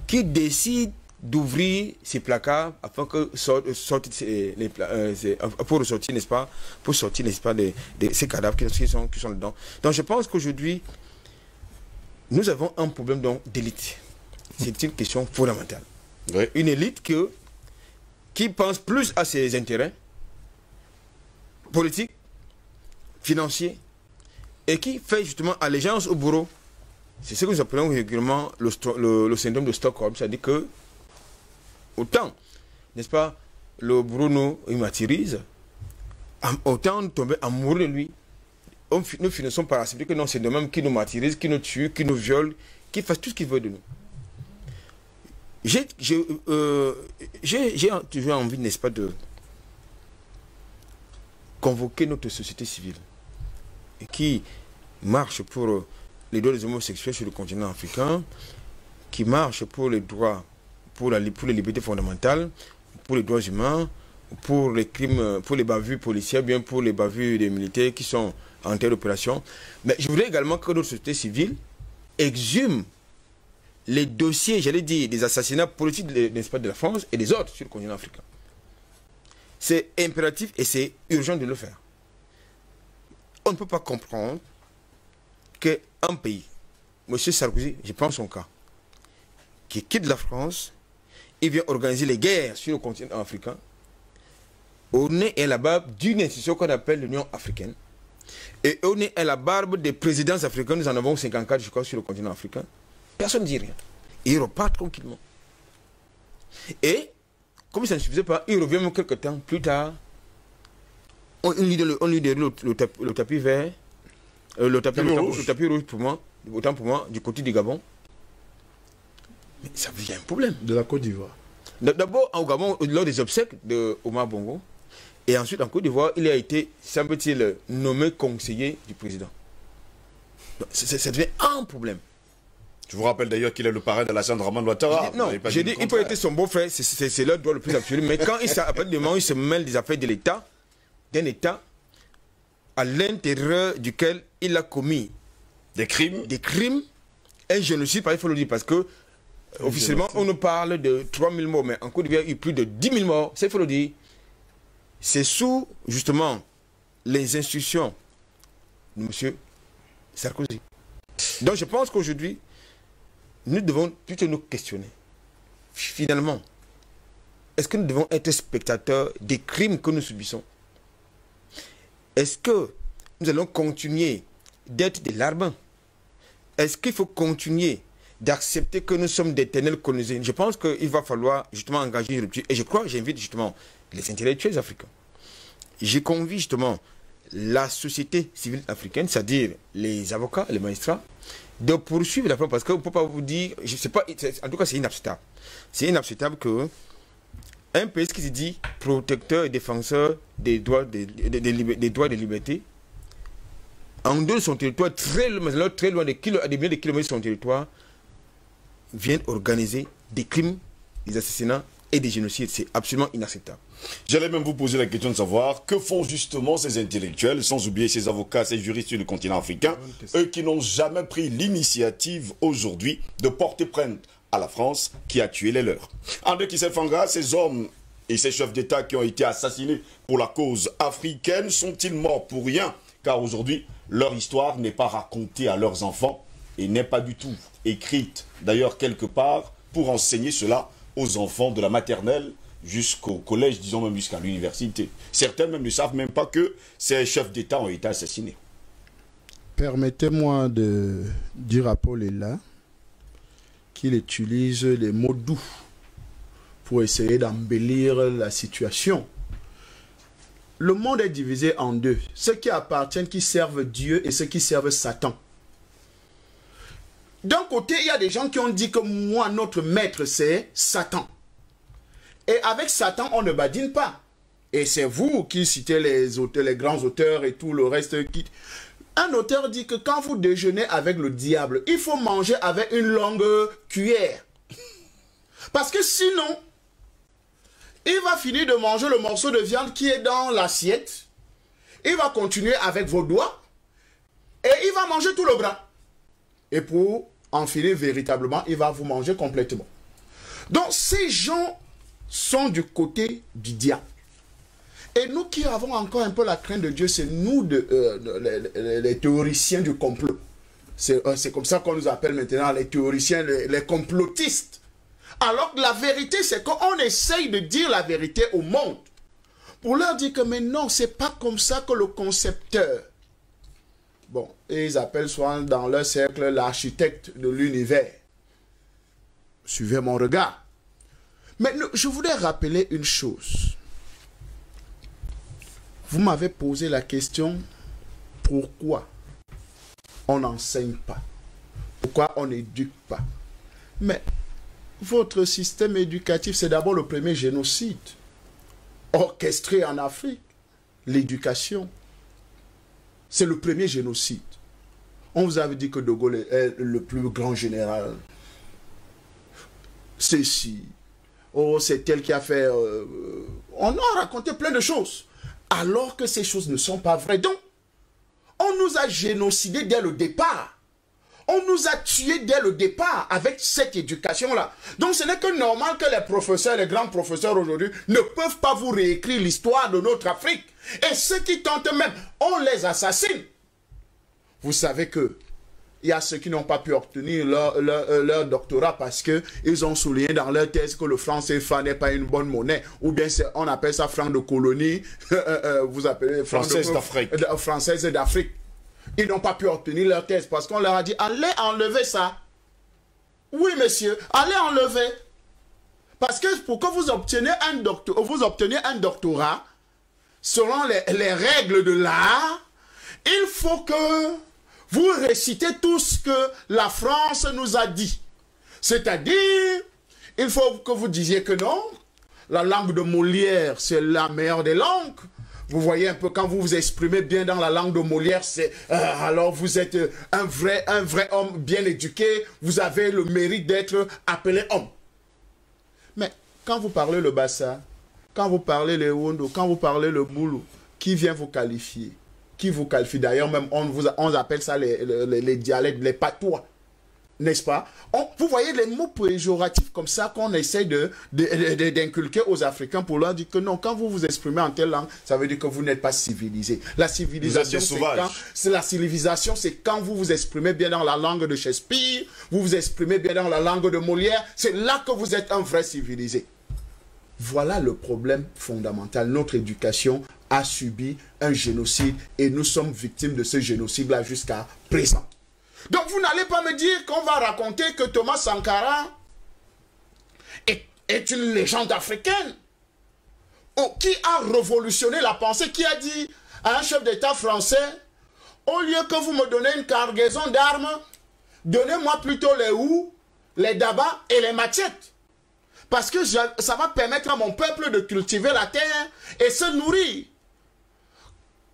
qui décide d'ouvrir ses placards afin que pour ressortir, n'est-ce pas, pour sortir, n'est-ce pas, de ces cadavres qui sont dedans. Donc je pense qu'aujourd'hui, nous avons un problème d'élite. C'est une question fondamentale. Oui. Une élite qui pense plus à ses intérêts politiques, financiers, et qui fait justement allégeance au bourreau. C'est ce que nous appelons régulièrement le syndrome de Stockholm. C'est-à-dire que, autant, n'est-ce pas, le bourreau nous martyrise, autant nous tomber amoureux de lui. Nous finissons par accepter que non, c'est de même qui nous martyrise, qui nous tue, qui nous viole, qui fasse tout ce qu'il veut de nous. J'ai toujours envie, n'est-ce pas, de convoquer notre société civile qui marche pour les droits des homosexuels sur le continent africain, qui marche pour les droits, pour les libertés fondamentales, pour les droits humains, pour les crimes, pour les bavures policières, bien pour les bavures des militaires qui sont en terre d'opération. Mais je voudrais également que notre société civile exhume les dossiers, j'allais dire, des assassinats politiques, n'est-ce pas, de la France et des autres sur le continent africain. C'est impératif et c'est urgent de le faire. On ne peut pas comprendre qu'un pays, M. Sarkozy, je prends son cas, qui quitte la France, il vient organiser les guerres sur le continent africain, au nez et à la barbe d'une institution qu'on appelle l'Union africaine, et au nez et à la barbe des présidences africaines, nous en avons 54, je crois, sur le continent africain. Personne ne dit rien. Il repart tranquillement. Et, comme ça ne suffisait pas, il revient même quelques temps plus tard. On lui donne le tapis vert, le tapis rouge pour moi, autant pour moi, du côté du Gabon. Mais ça veut dire un problème. De la Côte d'Ivoire. D'abord, au Gabon, lors des obsèques de Omar Bongo, et ensuite en Côte d'Ivoire, il a été, semble-t-il, nommé conseiller du président. Donc, ça devient un problème. Je vous rappelle d'ailleurs qu'il est le parrain de la Jeanne Draman Ouattara. Non, j'ai dit, il peut être son beau-frère, c'est leur droit le plus absolu, mais quand il se mêle des affaires de l'État, d'un État à l'intérieur duquel il a commis des crimes, un génocide, il faut le dire, parce que officiellement, on nous parle de 3 000 morts, mais en Côte d'Ivoire, il y a eu plus de 10 000 morts, ça il faut le dire. C'est sous, justement, les instructions de M. Sarkozy. Donc je pense qu'aujourd'hui, nous devons plutôt nous questionner. Finalement, est-ce que nous devons être spectateurs des crimes que nous subissons? Est-ce que nous allons continuer d'être des larbins? Est-ce qu'il faut continuer d'accepter que nous sommes d'éternels colonisés? Je pense qu'il va falloir justement engager une rupture. Et je crois, j'invite justement les intellectuels africains. Je convie justement la société civile africaine, c'est-à-dire les avocats, les magistrats, de poursuivre la preuve. Parce qu'on ne peut pas vous dire, je sais pas, en tout cas c'est inacceptable. C'est inacceptable que un pays qui se dit protecteur et défenseur des droits des droits et des libertés, en dehors de son territoire, très loin des milliers de kilomètres de son territoire, viennent organiser des crimes, des assassinats et des génocides. C'est absolument inacceptable. J'allais même vous poser la question de savoir que font justement ces intellectuels, sans oublier ces avocats, ces juristes sur le continent africain, eux qui n'ont jamais pris l'initiative aujourd'hui de porter plainte à la France qui a tué les leurs. André Kisefanga, ces hommes et ces chefs d'État qui ont été assassinés pour la cause africaine, sont-ils morts pour rien? Car aujourd'hui, leur histoire n'est pas racontée à leurs enfants et n'est pas du tout écrite, d'ailleurs quelque part, pour enseigner cela aux enfants de la maternelle jusqu'au collège, disons même jusqu'à l'université. Certains même ne savent même pas que ces chefs d'État ont été assassinés. Permettez-moi de dire à Paul Ella qu'il utilise les mots doux pour essayer d'embellir la situation. Le monde est divisé en deux. Ceux qui appartiennent, qui servent Dieu et ceux qui servent Satan. D'un côté, il y a des gens qui ont dit que moi, notre maître, c'est Satan. Et avec Satan, on ne badine pas. Et c'est vous qui citez les auteurs, les grands auteurs et tout le reste. Un auteur dit que quand vous déjeunez avec le diable, il faut manger avec une longue cuillère. Parce que sinon, il va finir de manger le morceau de viande qui est dans l'assiette. Il va continuer avec vos doigts. Et il va manger tout le bras. Et pour en finir véritablement, il va vous manger complètement. Donc ces gens sont du côté du diable. Et nous qui avons encore un peu la crainte de Dieu, c'est nous les théoriciens du complot. C'est comme ça qu'on nous appelle maintenant les théoriciens, les complotistes. Alors que la vérité, c'est qu'on essaye de dire la vérité au monde. Pour leur dire que mais non, c'est pas comme ça que le concepteur. Bon, et ils appellent souvent dans leur cercle l'architecte de l'univers. Suivez mon regard. Mais je voudrais rappeler une chose. Vous m'avez posé la question, pourquoi on n'enseigne pas? Pourquoi on n'éduque pas? Mais votre système éducatif, c'est d'abord le premier génocide orchestré en Afrique. L'éducation, c'est le premier génocide. On vous avait dit que De Gaulle est le plus grand général. Ceci. Oh, c'est elle qui a fait... on a raconté plein de choses. Alors que ces choses ne sont pas vraies. Donc, on nous a génocidés dès le départ. On nous a tués dès le départ avec cette éducation-là. Donc ce n'est que normal que les professeurs, les grands professeurs aujourd'hui ne peuvent pas vous réécrire l'histoire de notre Afrique. Et ceux qui tentent même, on les assassine. Vous savez que il y a ceux qui n'ont pas pu obtenir leur doctorat parce qu'ils ont souligné dans leur thèse que le franc CFA n'est pas une bonne monnaie. Ou bien on appelle ça franc de colonie, vous appelez française d'Afrique. Française d'Afrique. Ils n'ont pas pu obtenir leur thèse parce qu'on leur a dit allez enlever ça. Oui, monsieur, allez enlever. Parce que pour que vous obteniez un doctorat, selon les règles de l'art, il faut que vous récitez tout ce que la France nous a dit. C'est-à-dire, il faut que vous disiez que non, la langue de Molière, c'est la meilleure des langues. Vous voyez un peu, quand vous vous exprimez bien dans la langue de Molière, alors vous êtes un vrai homme bien éduqué, vous avez le mérite d'être appelé homme. Mais quand vous parlez le Bassa, quand vous parlez le Wondo, quand vous parlez le Boulou, qui vient vous qualifier? Qui vous qualifie? D'ailleurs, même on appelle ça les dialectes, les patois. N'est-ce pas? Vous voyez les mots péjoratifs comme ça qu'on essaie d'inculquer aux Africains pour leur dire que non, quand vous vous exprimez en telle langue, ça veut dire que vous n'êtes pas civilisé. La civilisation, c'est quand vous vous exprimez bien dans la langue de Shakespeare, vous vous exprimez bien dans la langue de Molière, c'est là que vous êtes un vrai civilisé. Voilà le problème fondamental. Notre éducation a subi un génocide et nous sommes victimes de ce génocide-là jusqu'à présent. Donc vous n'allez pas me dire qu'on va raconter que Thomas Sankara est une légende africaine. Qui a révolutionné la pensée, qui a dit à un chef d'État français, au lieu que vous me donnez une cargaison d'armes, donnez-moi plutôt les houes, les dabas et les machettes. Parce que ça va permettre à mon peuple de cultiver la terre et se nourrir.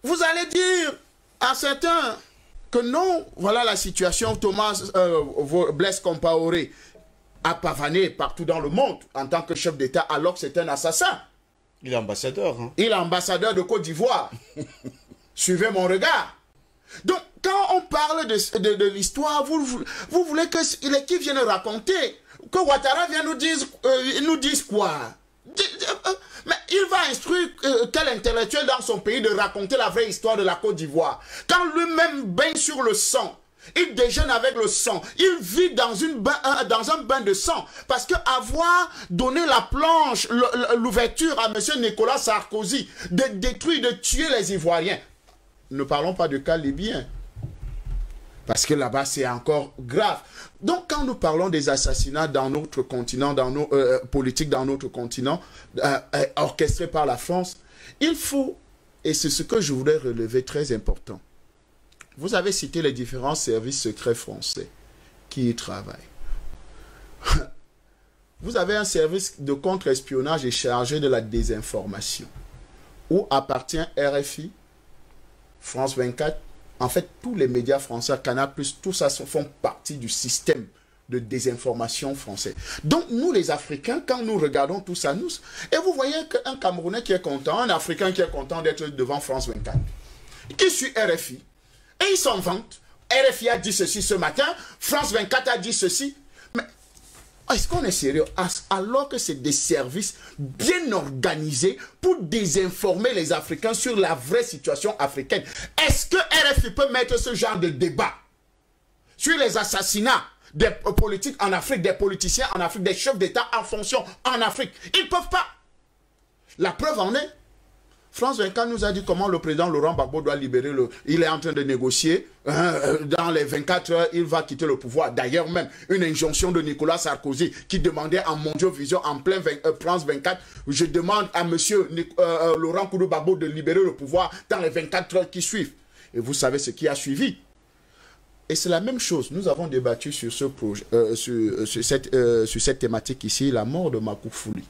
Vous allez dire à certains que non, voilà la situation. Thomas Blaise Compaoré a pavané partout dans le monde en tant que chef d'État alors que c'est un assassin. Il est ambassadeur. Hein? Il est ambassadeur de Côte d'Ivoire. Suivez mon regard. Donc, quand on parle de l'histoire, vous voulez que l'équipe vienne raconter, que Ouattara vienne nous dise quoi? Mais il va instruire quel intellectuel dans son pays de raconter la vraie histoire de la Côte d'Ivoire. Quand lui-même baigne sur le sang, il déjeune avec le sang, il vit dans un bain de sang. Parce que avoir donné la planche, l'ouverture à M. Nicolas Sarkozy, de détruire, de tuer les Ivoiriens. Ne parlons pas de cas libyen. Parce que là-bas, c'est encore grave. Donc, quand nous parlons des assassinats dans notre continent, dans nos politiques dans notre continent, orchestrés par la France, il faut, et c'est ce que je voulais relever, très important. Vous avez cité les différents services secrets français qui y travaillent. Vous avez un service de contre-espionnage et chargé de la désinformation, où appartient RFI, France 24, en fait, tous les médias français, Canal+, tout ça font partie du système de désinformation français. Donc, nous, les Africains, quand nous regardons tout ça, et vous voyez qu'un Camerounais qui est content, un Africain qui est content d'être devant France 24, qui suit RFI, et ils s'en vantent. RFI a dit ceci ce matin, France 24 a dit ceci. Mais est-ce qu'on est sérieux? Alors que c'est des services bien organisés pour désinformer les Africains sur la vraie situation africaine. Est-ce que RFI peut mettre ce genre de débat sur les assassinats des politiques en Afrique, des politiciens en Afrique, des chefs d'État en fonction en Afrique? Ils ne peuvent pas. La preuve en est. France 24 nous a dit comment le président Laurent Gbagbo doit libérer il est en train de négocier. Dans les 24 heures, il va quitter le pouvoir. D'ailleurs, même une injonction de Nicolas Sarkozy qui demandait en Mondiovision, en plein France 24, je demande à monsieur Laurent Gbagbo de libérer le pouvoir dans les 24 heures qui suivent. Et vous savez ce qui a suivi. Et c'est la même chose. Nous avons débattu sur ce projet, sur cette thématique ici, la mort de Magufuli.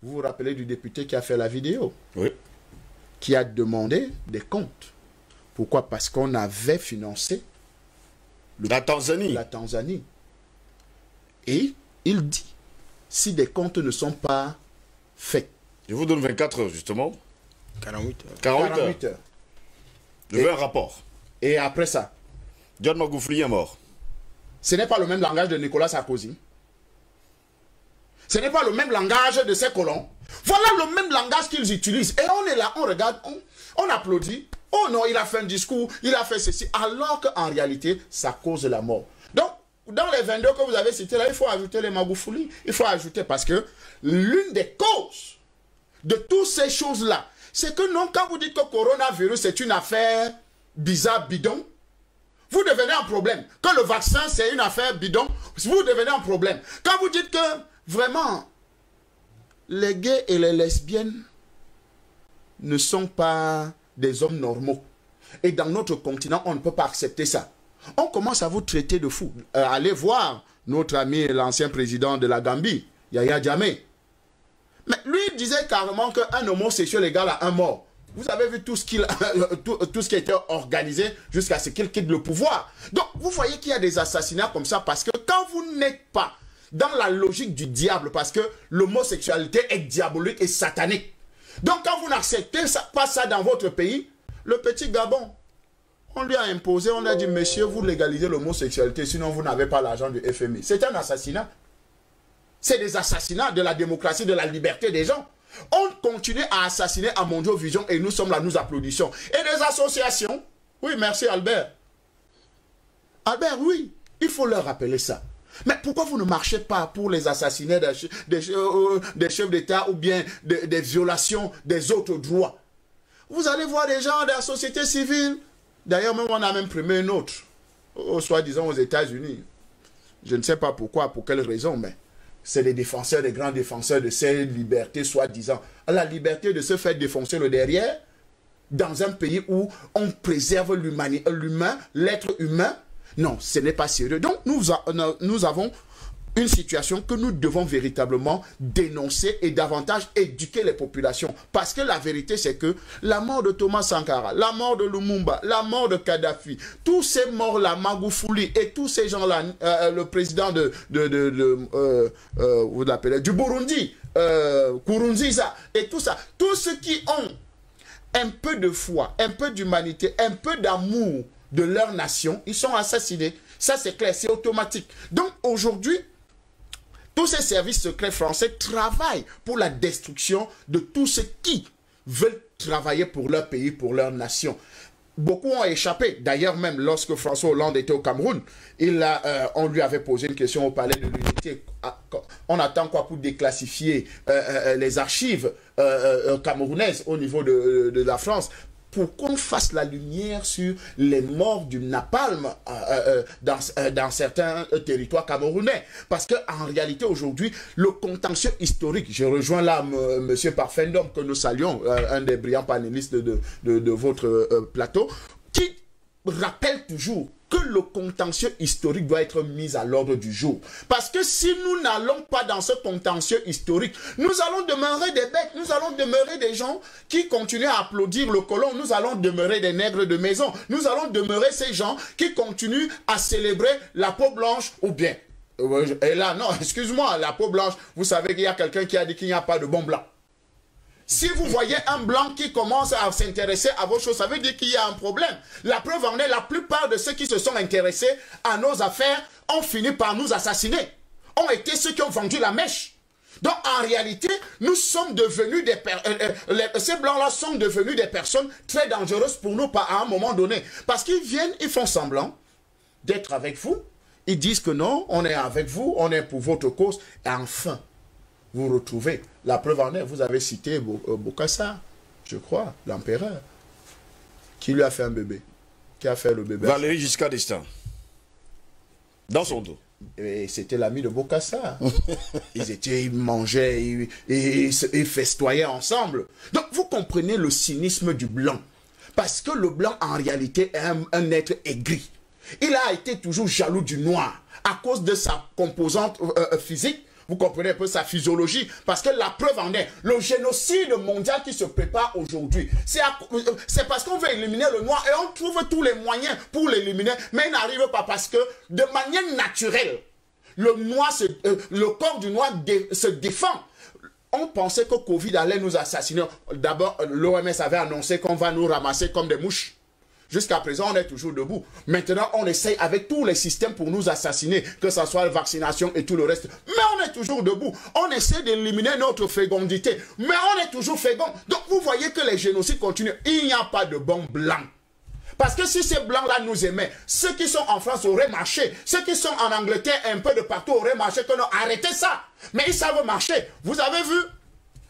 Vous vous rappelez du député qui a fait la vidéo? Oui. Qui a demandé des comptes. Pourquoi? Parce qu'on avait financé la Tanzanie. La Tanzanie. Et il dit, si des comptes ne sont pas faits. Je vous donne 24 heures, justement. 48 heures. 48 heures. Je veux un rapport. Et après ça? John Magufuli est mort. Ce n'est pas le même langage de Nicolas Sarkozy. Ce n'est pas le même langage de ces colons. Voilà le même langage qu'ils utilisent. Et on est là, on regarde, on applaudit. Oh non, il a fait un discours, il a fait ceci. Alors qu'en réalité, ça cause la mort. Donc, dans les 22 que vous avez cités là, il faut ajouter les Magufuli. Il faut ajouter parce que l'une des causes de toutes ces choses-là, c'est que non, quand vous dites que le coronavirus c'est une affaire bizarre, bidon, vous devenez un problème. Que le vaccin c'est une affaire bidon, vous devenez un problème. Quand vous dites que vraiment, les gays et les lesbiennes ne sont pas des hommes normaux. Et dans notre continent, on ne peut pas accepter ça. On commence à vous traiter de fou. Allez voir notre ami, l'ancien président de la Gambie, Yaya Jammeh. Mais lui, il disait carrément qu'un homosexuel égale à un mort. Vous avez vu tout ce qui a été organisé jusqu'à ce qu'il quitte le pouvoir. Donc, vous voyez qu'il y a des assassinats comme ça parce que quand vous n'êtes pas dans la logique du diable, parce que l'homosexualité est diabolique et satanique. Donc quand vous n'acceptez pas ça dans votre pays, le petit Gabon, on lui a imposé, on a dit, monsieur, vous légalisez l'homosexualité, sinon vous n'avez pas l'argent du FMI. C'est un assassinat. C'est des assassinats de la démocratie, de la liberté des gens. On continue à assassiner à Mondiovision et nous sommes là, nous applaudissons. Et des associations, oui, merci Albert. Albert, oui, il faut leur rappeler ça. Mais pourquoi vous ne marchez pas pour les assassinats des chefs d'État ou bien des violations des autres droits? Vous allez voir des gens de la société civile. D'ailleurs, même on a même primé un autre, soi-disant aux États-Unis. Je ne sais pas pourquoi, pour quelle raison, mais c'est les défenseurs, les grands défenseurs de ces libertés, soi-disant. La liberté de se faire défoncer le derrière dans un pays où on préserve l'humain, l'être humain. Non, ce n'est pas sérieux. Donc, nous avons une situation que nous devons véritablement dénoncer et davantage éduquer les populations. Parce que la vérité, c'est que la mort de Thomas Sankara, la mort de Lumumba, la mort de Kadhafi, tous ces morts-là, Magufuli et tous ces gens-là, le président vous l'appelez, du Burundi, Nkurunziza, et tout ça, tous ceux qui ont un peu de foi, un peu d'humanité, un peu d'amour de leur nation, ils sont assassinés. Ça, c'est clair, c'est automatique. Donc, aujourd'hui, tous ces services secrets français travaillent pour la destruction de tous ceux qui veulent travailler pour leur pays, pour leur nation. Beaucoup ont échappé. D'ailleurs, même lorsque François Hollande était au Cameroun, on lui avait posé une question au Palais de l'Unité. On attend quoi pour déclassifier les archives camerounaises au niveau de la France, pour qu'on fasse la lumière sur les morts du napalm dans certains territoires camerounais. Parce qu'en réalité, aujourd'hui, le contentieux historique, je rejoins là M. Parfendom, que nous saluons, un des brillants panélistes de votre plateau, qui rappelle toujours que le contentieux historique doit être mis à l'ordre du jour. Parce que si nous n'allons pas dans ce contentieux historique, nous allons demeurer des bêtes, nous allons demeurer des gens qui continuent à applaudir le colon, nous allons demeurer des nègres de maison, nous allons demeurer ces gens qui continuent à célébrer la peau blanche ou bien. Et là, non, excuse-moi, la peau blanche, vous savez qu'il y a quelqu'un qui a dit qu'il n'y a pas de bon blanc. Si vous voyez un blanc qui commence à s'intéresser à vos choses, ça veut dire qu'il y a un problème. La preuve en est, la plupart de ceux qui se sont intéressés à nos affaires ont fini par nous assassiner. Ont été ceux qui ont vendu la mèche. Donc en réalité, nous sommes devenus ces blancs-là sont devenus des personnes très dangereuses pour nous à un moment donné. Parce qu'ils viennent, ils font semblant d'être avec vous. Ils disent que non, on est avec vous, on est pour votre cause. Et enfin, vous retrouvez. La preuve en est, vous avez cité Bokassa, je crois, l'empereur, qui lui a fait un bébé. Qui a fait le bébé? Valéry Giscard d'Estaing. Dans son dos. Et c'était l'ami de Bokassa. Ils mangeaient, ils festoyaient ensemble. Donc vous comprenez le cynisme du blanc. Parce que le blanc, en réalité, est un être aigri. Il a été toujours jaloux du noir à cause de sa composante physique. Vous comprenez un peu sa physiologie. Parce que la preuve en est, le génocide mondial qui se prépare aujourd'hui, c'est parce qu'on veut éliminer le noir et on trouve tous les moyens pour l'éliminer, mais il n'arrive pas parce que de manière naturelle, le corps du noir se défend. On pensait que Covid allait nous assassiner. D'abord, l'OMS avait annoncé qu'on va nous ramasser comme des mouches. Jusqu'à présent, on est toujours debout. Maintenant, on essaye avec tous les systèmes pour nous assassiner, que ce soit la vaccination et tout le reste. Mais on est toujours debout. On essaie d'éliminer notre fécondité. Mais on est toujours fécond. Donc, vous voyez que les génocides continuent. Il n'y a pas de bons blancs. Parce que si ces blancs-là nous aimaient, ceux qui sont en France auraient marché. Ceux qui sont en Angleterre, un peu de partout, auraient marché. Que non, arrêtez ça. Mais ils savent marcher. Vous avez vu,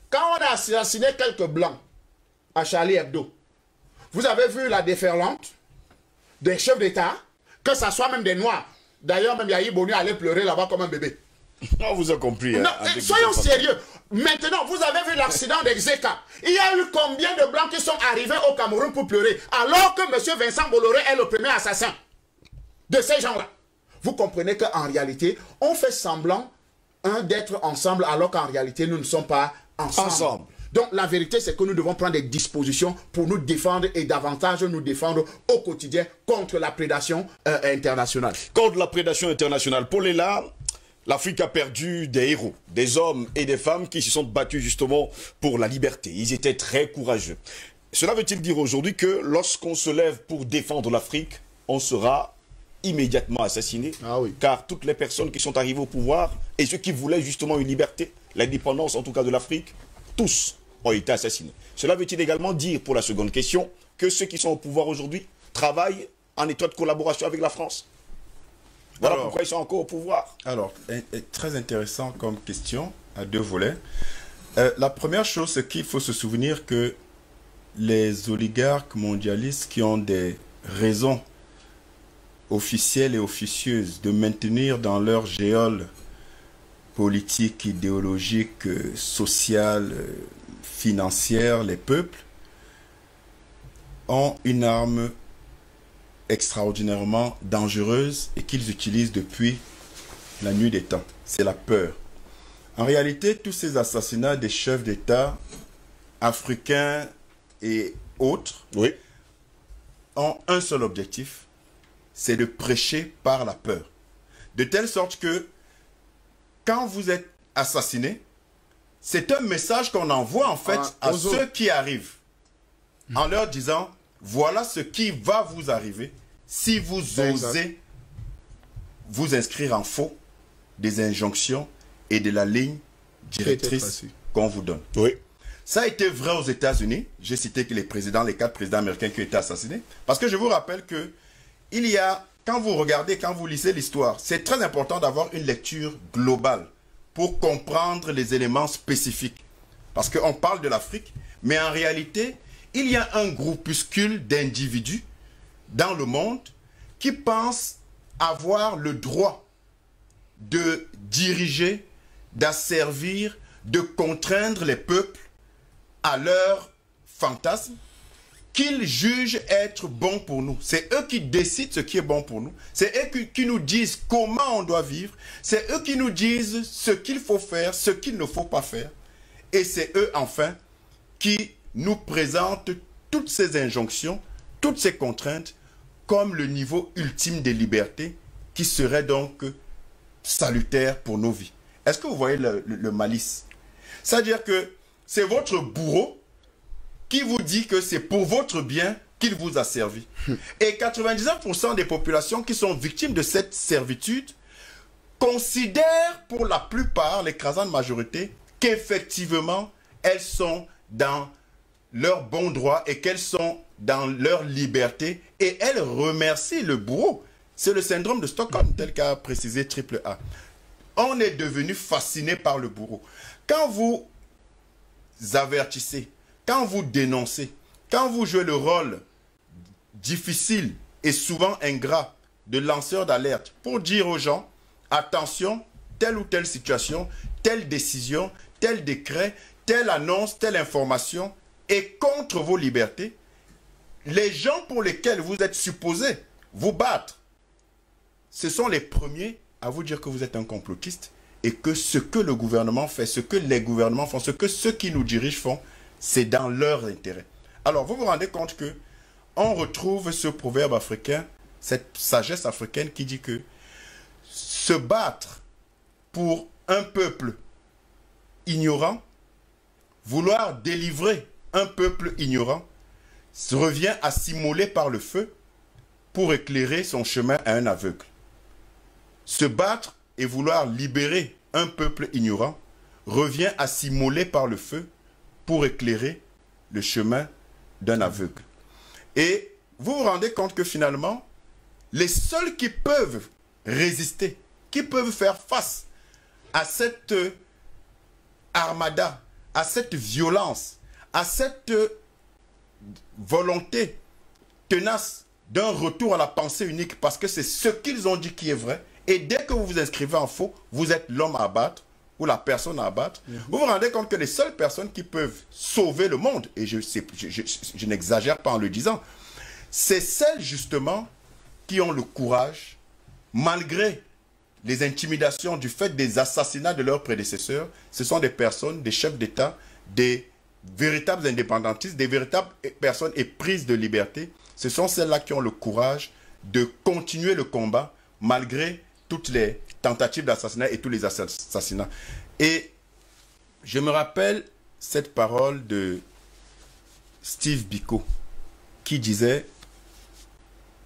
quand on a assassiné quelques blancs à Charlie Hebdo, vous avez vu la déferlante des chefs d'État, que ce soit même des Noirs. D'ailleurs, même Yahi Boni allait pleurer là-bas comme un bébé. On vous a compris. Non, soyons sérieux. Maintenant, vous avez vu l'accident d'Exeka. Il y a eu combien de Blancs qui sont arrivés au Cameroun pour pleurer, alors que M. Vincent Bolloré est le premier assassin de ces gens-là. Vous comprenez qu'en réalité, on fait semblant d'être ensemble, alors qu'en réalité, nous ne sommes pas ensemble. Donc la vérité, c'est que nous devons prendre des dispositions pour nous défendre et davantage nous défendre au quotidien contre la prédation internationale. Contre la prédation internationale. Paul est là. L'Afrique a perdu des héros, des hommes et des femmes qui se sont battus justement pour la liberté. Ils étaient très courageux. Cela veut-il dire aujourd'hui que lorsqu'on se lève pour défendre l'Afrique, on sera immédiatement assassiné? Ah oui. Car toutes les personnes qui sont arrivées au pouvoir et ceux qui voulaient justement une liberté, l'indépendance en tout cas de l'Afrique, tous ont été assassinés. Cela veut-il également dire, pour la seconde question, que ceux qui sont au pouvoir aujourd'hui travaillent en étroite collaboration avec la France? Voilà Alors, pourquoi ils sont encore au pouvoir. Alors, très intéressant comme question à deux volets. La première chose, c'est qu'il faut se souvenir que les oligarques mondialistes qui ont des raisons officielles et officieuses de maintenir dans leur géole politique, idéologique, sociale, financière les peuples, ont une arme extraordinairement dangereuse et qu'ils utilisent depuis la nuit des temps. C'est la peur. En réalité, tous ces assassinats des chefs d'État africains et autres ont un seul objectif, c'est de prêcher par la peur. De telle sorte que quand vous êtes assassiné, c'est un message qu'on envoie en fait à ceux qui arrivent, en leur disant, voilà ce qui va vous arriver si vous osez vous inscrire en faux des injonctions et de la ligne directrice qu'on vous donne. Ça a été vrai aux États-Unis. J'ai cité que les 4 présidents américains qui ont été assassinés. Parce que je vous rappelle que quand vous regardez, quand vous lisez l'histoire, c'est très important d'avoir une lecture globale pour comprendre les éléments spécifiques. Parce qu'on parle de l'Afrique, mais en réalité, il y a un groupuscule d'individus dans le monde qui pensent avoir le droit de diriger, d'asservir, de contraindre les peuples à leurs fantasmes qu'ils jugent être bon pour nous. C'est eux qui décident ce qui est bon pour nous. C'est eux qui nous disent comment on doit vivre. C'est eux qui nous disent ce qu'il faut faire, ce qu'il ne faut pas faire. Et c'est eux, enfin, qui nous présentent toutes ces injonctions, toutes ces contraintes, comme le niveau ultime des libertés, qui serait donc salutaire pour nos vies. Est-ce que vous voyez le malice? C'est-à-dire que c'est votre bourreau qui vous dit que c'est pour votre bien qu'il vous a servi. Et 99% des populations qui sont victimes de cette servitude considèrent pour la plupart, l'écrasante majorité, qu'effectivement, elles sont dans leur bon droit et qu'elles sont dans leur liberté et elles remercient le bourreau. C'est le syndrome de Stockholm, tel qu'a précisé AAA. On est devenu fasciné par le bourreau. Quand vous avertissez, quand vous dénoncez, quand vous jouez le rôle difficile et souvent ingrat de lanceur d'alerte pour dire aux gens, attention, telle ou telle situation, telle décision, tel décret, telle annonce, telle information est contre vos libertés, les gens pour lesquels vous êtes supposés vous battre, ce sont les premiers à vous dire que vous êtes un complotiste et que ce que le gouvernement fait, ce que les gouvernements font, ce que ceux qui nous dirigent font, c'est dans leur intérêt. Alors, vous vous rendez compte que on retrouve ce proverbe africain, cette sagesse africaine qui dit que se battre pour un peuple ignorant, vouloir délivrer un peuple ignorant, revient à s'immoler par le feu pour éclairer son chemin à un aveugle. Se battre et vouloir libérer un peuple ignorant revient à s'immoler par le feu pour éclairer le chemin d'un aveugle. Et vous vous rendez compte que finalement, les seuls qui peuvent résister, qui peuvent faire face à cette armada, à cette violence, à cette volonté tenace d'un retour à la pensée unique, parce que c'est ce qu'ils ont dit qui est vrai, et dès que vous vous inscrivez en faux, vous êtes l'homme à abattre, ou la personne à abattre. Vous vous rendez compte que les seules personnes qui peuvent sauver le monde, et je n'exagère pas en le disant, c'est celles justement qui ont le courage, malgré les intimidations du fait des assassinats de leurs prédécesseurs, ce sont des personnes, des chefs d'État, des véritables indépendantistes, des véritables personnes éprises de liberté. Ce sont celles-là qui ont le courage de continuer le combat malgré toutes les tentatives d'assassinat et tous les assassinats. Et je me rappelle cette parole de Steve Biko qui disait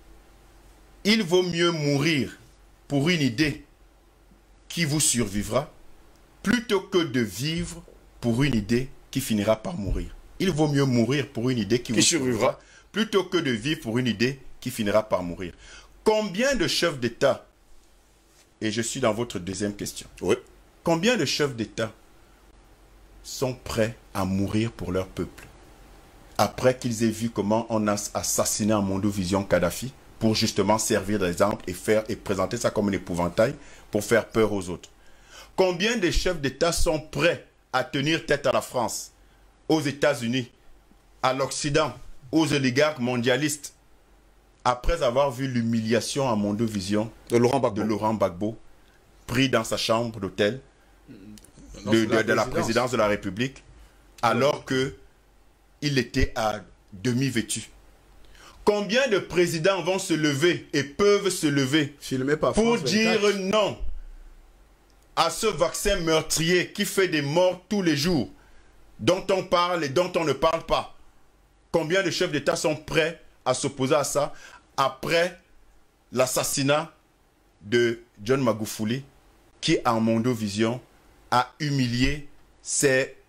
« Il vaut mieux mourir pour une idée qui vous survivra plutôt que de vivre pour une idée qui finira par mourir. » Il vaut mieux mourir pour une idée qui vous survivra plutôt que de vivre pour une idée qui finira par mourir. Combien de chefs d'État et je suis dans votre deuxième question. Oui. Combien de chefs d'État sont prêts à mourir pour leur peuple après qu'ils aient vu comment on a assassiné en Mondovision Kadhafi pour justement servir d'exemple et présenter ça comme un épouvantail pour faire peur aux autres? Combien de chefs d'État sont prêts à tenir tête à la France, aux États-Unis, à l'Occident, aux oligarques mondialistes, après avoir vu l'humiliation en Mondovision de Laurent Gbagbo, pris dans sa chambre d'hôtel de la présidence de la République, alors que il était à demi vêtu? Combien de présidents vont se lever et peuvent se lever pour dire non à ce vaccin meurtrier qui fait des morts tous les jours, dont on parle et dont on ne parle pas? Combien de chefs d'État sont prêts à s'opposer à ça après l'assassinat de John Magufuli, qui en Mondovision a humilié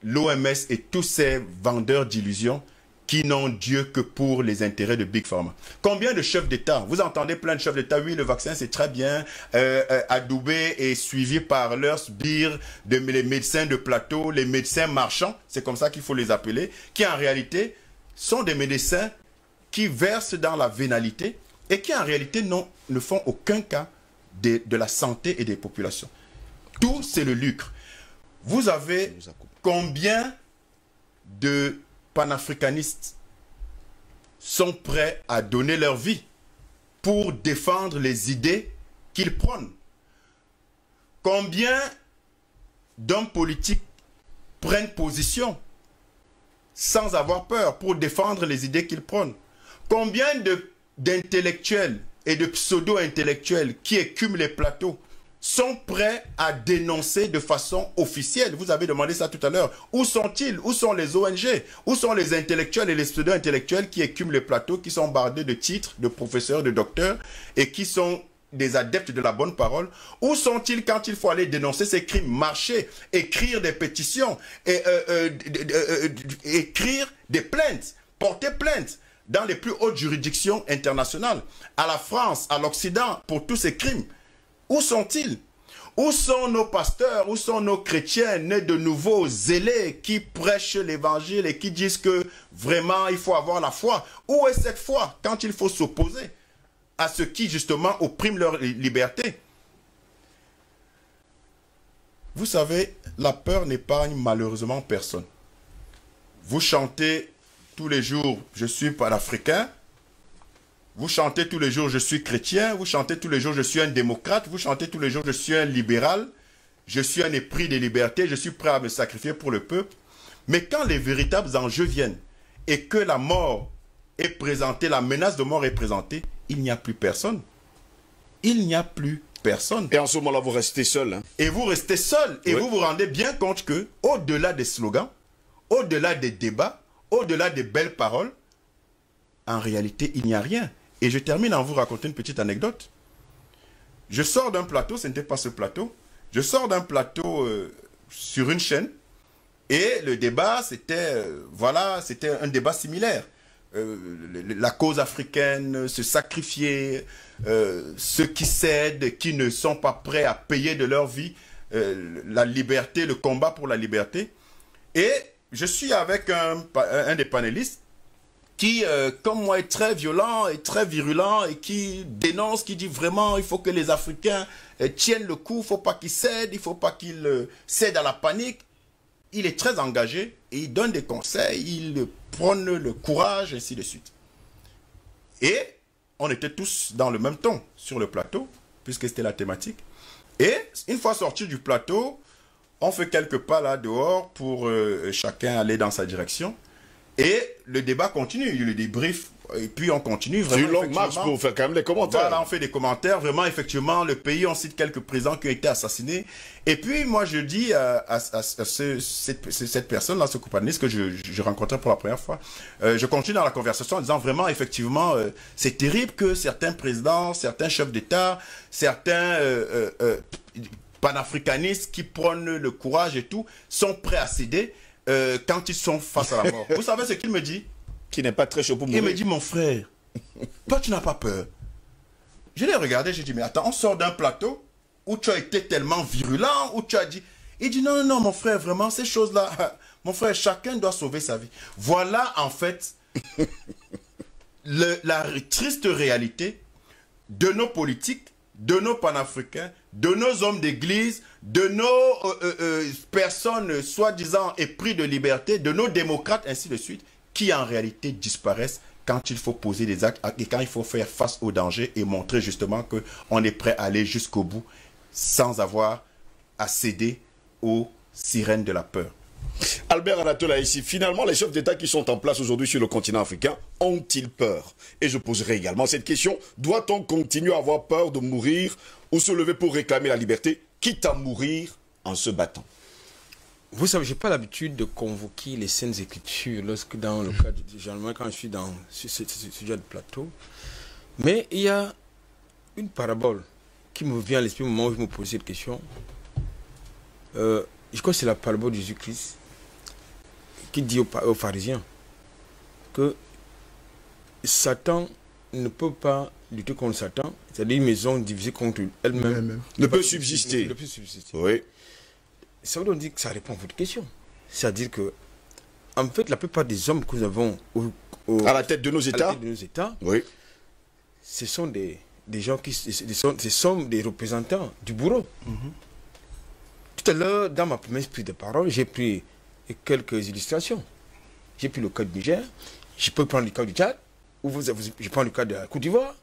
l'OMS et tous ces vendeurs d'illusions qui n'ont Dieu que pour les intérêts de Big Pharma? Combien de chefs d'État? Vous entendez plein de chefs d'État, oui, le vaccin c'est très bien, adoubé et suivi par leurs sbires, les médecins de plateau, les médecins marchands, c'est comme ça qu'il faut les appeler, qui en réalité sont des médecins qui versent dans la vénalité et qui en réalité ne font aucun cas de la santé et des populations. Tout c'est le lucre. Vous avez combien de panafricanistes sont prêts à donner leur vie pour défendre les idées qu'ils prônent? Combien d'hommes politiques prennent position sans avoir peur pour défendre les idées qu'ils prônent? Combien d'intellectuels et de pseudo-intellectuels qui écument les plateaux sont prêts à dénoncer de façon officielle? Vous avez demandé ça tout à l'heure. Où sont-ils? Où sont les ONG? Où sont les intellectuels et les pseudo-intellectuels qui écument les plateaux, qui sont bardés de titres, de professeurs, de docteurs, et qui sont des adeptes de la bonne parole? Où sont-ils quand il faut aller dénoncer ces crimes, marcher, écrire des pétitions, et, écrire des plaintes, porter plainte dans les plus hautes juridictions internationales, à la France, à l'Occident, pour tous ces crimes? Où sont-ils? Où sont nos pasteurs? Où sont nos chrétiens nés de nouveaux zélés qui prêchent l'évangile et qui disent que vraiment il faut avoir la foi? Où est cette foi quand il faut s'opposer à ceux qui justement oppriment leur liberté? Vous savez, la peur n'épargne malheureusement personne. Vous chantez tous les jours « Je suis panafricain ». Vous chantez tous les jours « Je suis chrétien », vous chantez tous les jours « Je suis un démocrate », vous chantez tous les jours « Je suis un libéral », « Je suis un épris des libertés », « Je suis prêt à me sacrifier pour le peuple ». Mais quand les véritables enjeux viennent et que la mort est présentée, la menace de mort est présentée, il n'y a plus personne. Il n'y a plus personne. Et en ce moment-là, vous restez seul. Hein. Et vous restez seul. Et vous vous rendez bien compte que, au-delà des slogans, au-delà des débats, au-delà des belles paroles, en réalité, il n'y a rien. Et je termine en vous racontant une petite anecdote. Je sors d'un plateau, ce n'était pas ce plateau. Je sors d'un plateau sur une chaîne. Et le débat, c'était c'était un débat similaire. La cause africaine, se sacrifier, ceux qui cèdent, qui ne sont pas prêts à payer de leur vie, la liberté, le combat pour la liberté. Et je suis avec un des panélistes qui, comme moi, est très violent et très virulent et qui dénonce, qui dit vraiment il faut que les Africains tiennent le coup, il ne faut pas qu'ils cèdent, il ne faut pas qu'ils cèdent à la panique. Il est très engagé et il donne des conseils, il prône le courage, ainsi de suite. Et on était tous dans le même ton sur le plateau, puisque c'était la thématique. Et une fois sorti du plateau, on fait quelques pas là dehors pour chacun aller dans sa direction. Et le débat continue, il y a le débrief, et puis on continue. C'est une longue marche pour faire quand même des commentaires. Voilà, on fait des commentaires. Vraiment, effectivement, le pays, on cite quelques présidents qui ont été assassinés. Et puis, moi, je dis à cette personne-là, ce coupaniste que je rencontrais pour la première fois, je continue dans la conversation en disant vraiment, effectivement, c'est terrible que certains présidents, certains chefs d'État, certains panafricanistes qui prônent le courage et tout, sont prêts à céder quand ils sont face à la mort. Vous savez ce qu'il me dit? Qui n'est pas très chaud pour mourir. Il me dit, mon frère, toi tu n'as pas peur. Je l'ai regardé, j'ai dit, mais attends, on sort d'un plateau où tu as été tellement virulent, où tu as dit... Il dit non, non, non, mon frère, vraiment, ces choses-là, mon frère, chacun doit sauver sa vie. Voilà, en fait, la triste réalité de nos politiques, de nos panafricains, de nos hommes d'église, de nos personnes soi-disant épris de liberté, de nos démocrates, ainsi de suite, qui en réalité disparaissent quand il faut poser des actes et quand il faut faire face au danger et montrer justement qu'on est prêt à aller jusqu'au bout sans avoir à céder aux sirènes de la peur. Albert Anatola ici, finalement les chefs d'État qui sont en place aujourd'hui sur le continent africain ont-ils peur? Et je poserai également cette question, doit-on continuer à avoir peur de mourir ou se lever pour réclamer la liberté, quitte à mourir en se battant? Vous savez, je n'ai pas l'habitude de convoquer les Saintes Écritures lorsque dans le cadre, généralement quand je suis dans ce sujet de plateau. Mais il y a une parabole qui me vient à l'esprit au moment où je me pose cette question. Je crois que c'est la parabole de Jésus-Christ qui dit aux pharisiens que Satan ne peut pas lutter contre Satan, c'est-à-dire une maison divisée contre elle-même ne peut subsister. Ne peut subsister. Oui. Ça veut donc dire que ça répond à votre question. C'est-à-dire que, en fait, la plupart des hommes que nous avons à la tête de nos États, oui, ce sont des gens qui ce sont des représentants du bourreau. Tout à l'heure, dans ma première prise de parole, j'ai pris quelques illustrations. J'ai pris le cas du Niger, je peux prendre le cas du Tchad, je prends le cas de la Côte d'Ivoire,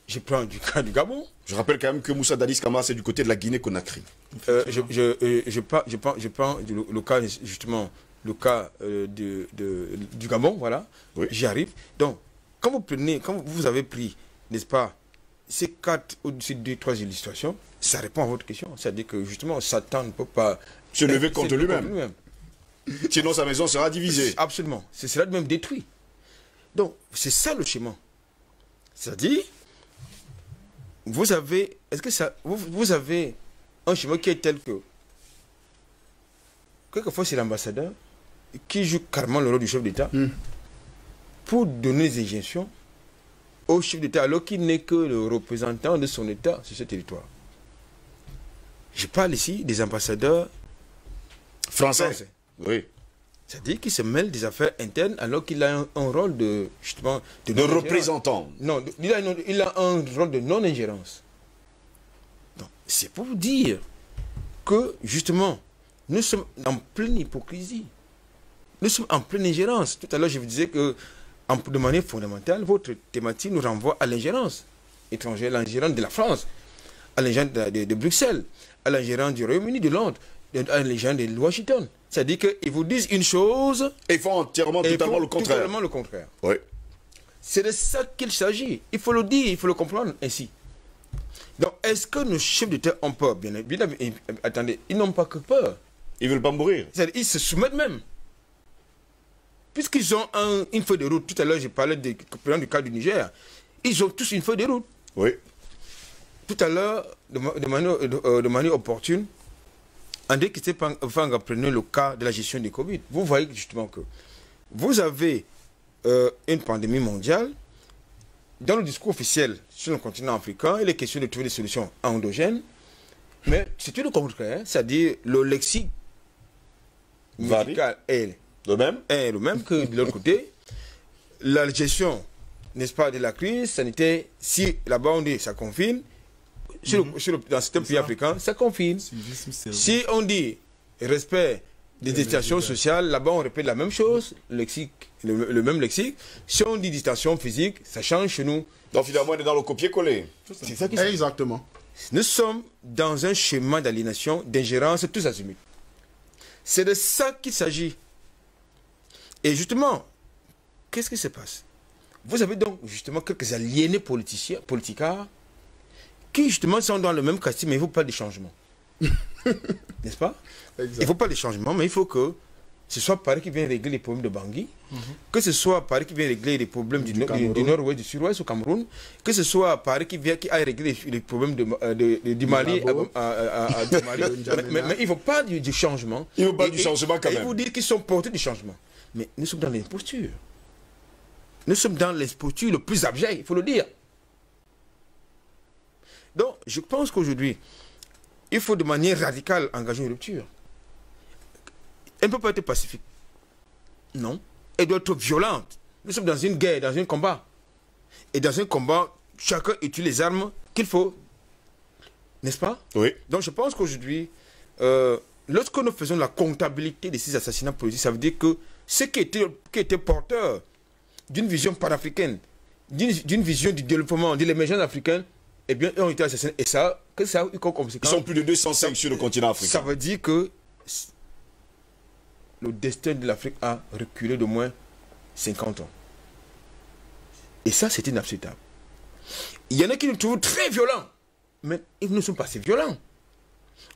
je prends le cas du Gabon. Je rappelle quand même que Moussa Dadis Kamara, c'est du côté de la Guinée-Conakry. Je prends le cas, justement, le cas du Gabon, voilà. Oui. J'y arrive. Donc, quand vous avez pris, n'est-ce pas, ces 4 ou ces 2-3 illustrations, ça répond à votre question. C'est-à-dire que, justement, Satan ne peut pas se lever contre lui-même. Sinon, sa maison sera divisée. Absolument. Ce sera même détruit. Donc, c'est ça le schéma. C'est-à-dire, vous avez un schéma qui est tel que, quelquefois, c'est l'ambassadeur qui joue carrément le rôle du chef d'État pour donner des injonctions au chef d'État, alors qu'il n'est que le représentant de son État sur ce territoire. Je parle ici des ambassadeurs français. Oui. C'est-à-dire qu'il se mêle des affaires internes alors qu'il a un rôle de, justement, de représentant. Non, il a un rôle de non-ingérence. C'est pour vous dire que, justement, nous sommes en pleine hypocrisie. Nous sommes en pleine ingérence. Tout à l'heure, je vous disais que, de manière fondamentale, votre thématique nous renvoie à l'ingérence étrangère, l'ingérence de la France, à l'ingérence de Bruxelles, à l'ingérence du Royaume-Uni, de Londres, à l'ingérence de Washington. C'est-à-dire qu'ils vous disent une chose et font totalement le contraire. Totalement le contraire. Oui. C'est de ça qu'il s'agit. Il faut le dire, il faut le comprendre ainsi. Donc, est-ce que nos chefs d'État ont peur? Bien, attendez, ils n'ont pas que peur. Ils ne veulent pas mourir. Ils se soumettent même. Puisqu'ils ont une feuille de route. Tout à l'heure, j'ai parlé du cas du Niger. Ils ont tous une feuille de route. Oui. Tout à l'heure, de manière opportune, André Kitepang prenait le cas de la gestion des Covid. Vous voyez justement que vous avez une pandémie mondiale. Dans le discours officiel sur le continent africain, il est question de trouver des solutions endogènes. Mais c'est tout le contraire. C'est-à-dire le lexique médical est le même que de l'autre côté. La gestion, n'est-ce pas, de la crise sanitaire, si là-bas on dit ça confine, dans certains pays africains, ça confine. Si on dit respect des distinctions sociales, là-bas on répète la même chose, le même lexique. Si on dit distinction physique, ça change chez nous. Donc finalement on est dans le copier-coller. C'est ça qui exactement. Nous sommes dans un schéma d'aliénation, d'ingérence, tous azimuts. C'est de ça qu'il s'agit. Et justement, qu'est-ce qui se passe? Vous avez donc justement quelques aliénés politicards qui justement sont dans le même quartier, mais il ne faut pas des changements. N'est-ce pas? Exact. Il ne faut pas des changements, mais il faut que ce soit Paris qui vient régler les problèmes de Bangui, que ce soit Paris qui vient régler les problèmes du nord-ouest, du sud-ouest au Cameroun, que ce soit Paris qui aille régler les problèmes du Mali mais il ne faut pas du changement. Il ne faut pas du changement quand même. Il faut dire qu'ils sont portés du changement. Mais nous sommes dans l'imposture. Nous sommes dans l'imposture le plus abject, il faut le dire. Donc, je pense qu'aujourd'hui, il faut de manière radicale engager une rupture. Elle ne peut pas être pacifique. Non. Elle doit être violente. Nous sommes dans une guerre, dans un combat. Et dans un combat, chacun utilise les armes qu'il faut. N'est-ce pas? Oui. Donc je pense qu'aujourd'hui, lorsque nous faisons la comptabilité de ces assassinats politiques, ça veut dire que ceux qui étaient porteurs d'une vision panafricaine, d'une vision du développement, de l'émergence africaine, eh bien, ils ont été assassinés. Et ça, que ça a eu comme conséquence? Ils sont plus de 205 sur le continent africain. Ça veut dire que le destin de l'Afrique a reculé de moins 50 ans. Et ça, c'est inacceptable. Il y en a qui nous trouvent très violents, mais ils ne sont pas assez violents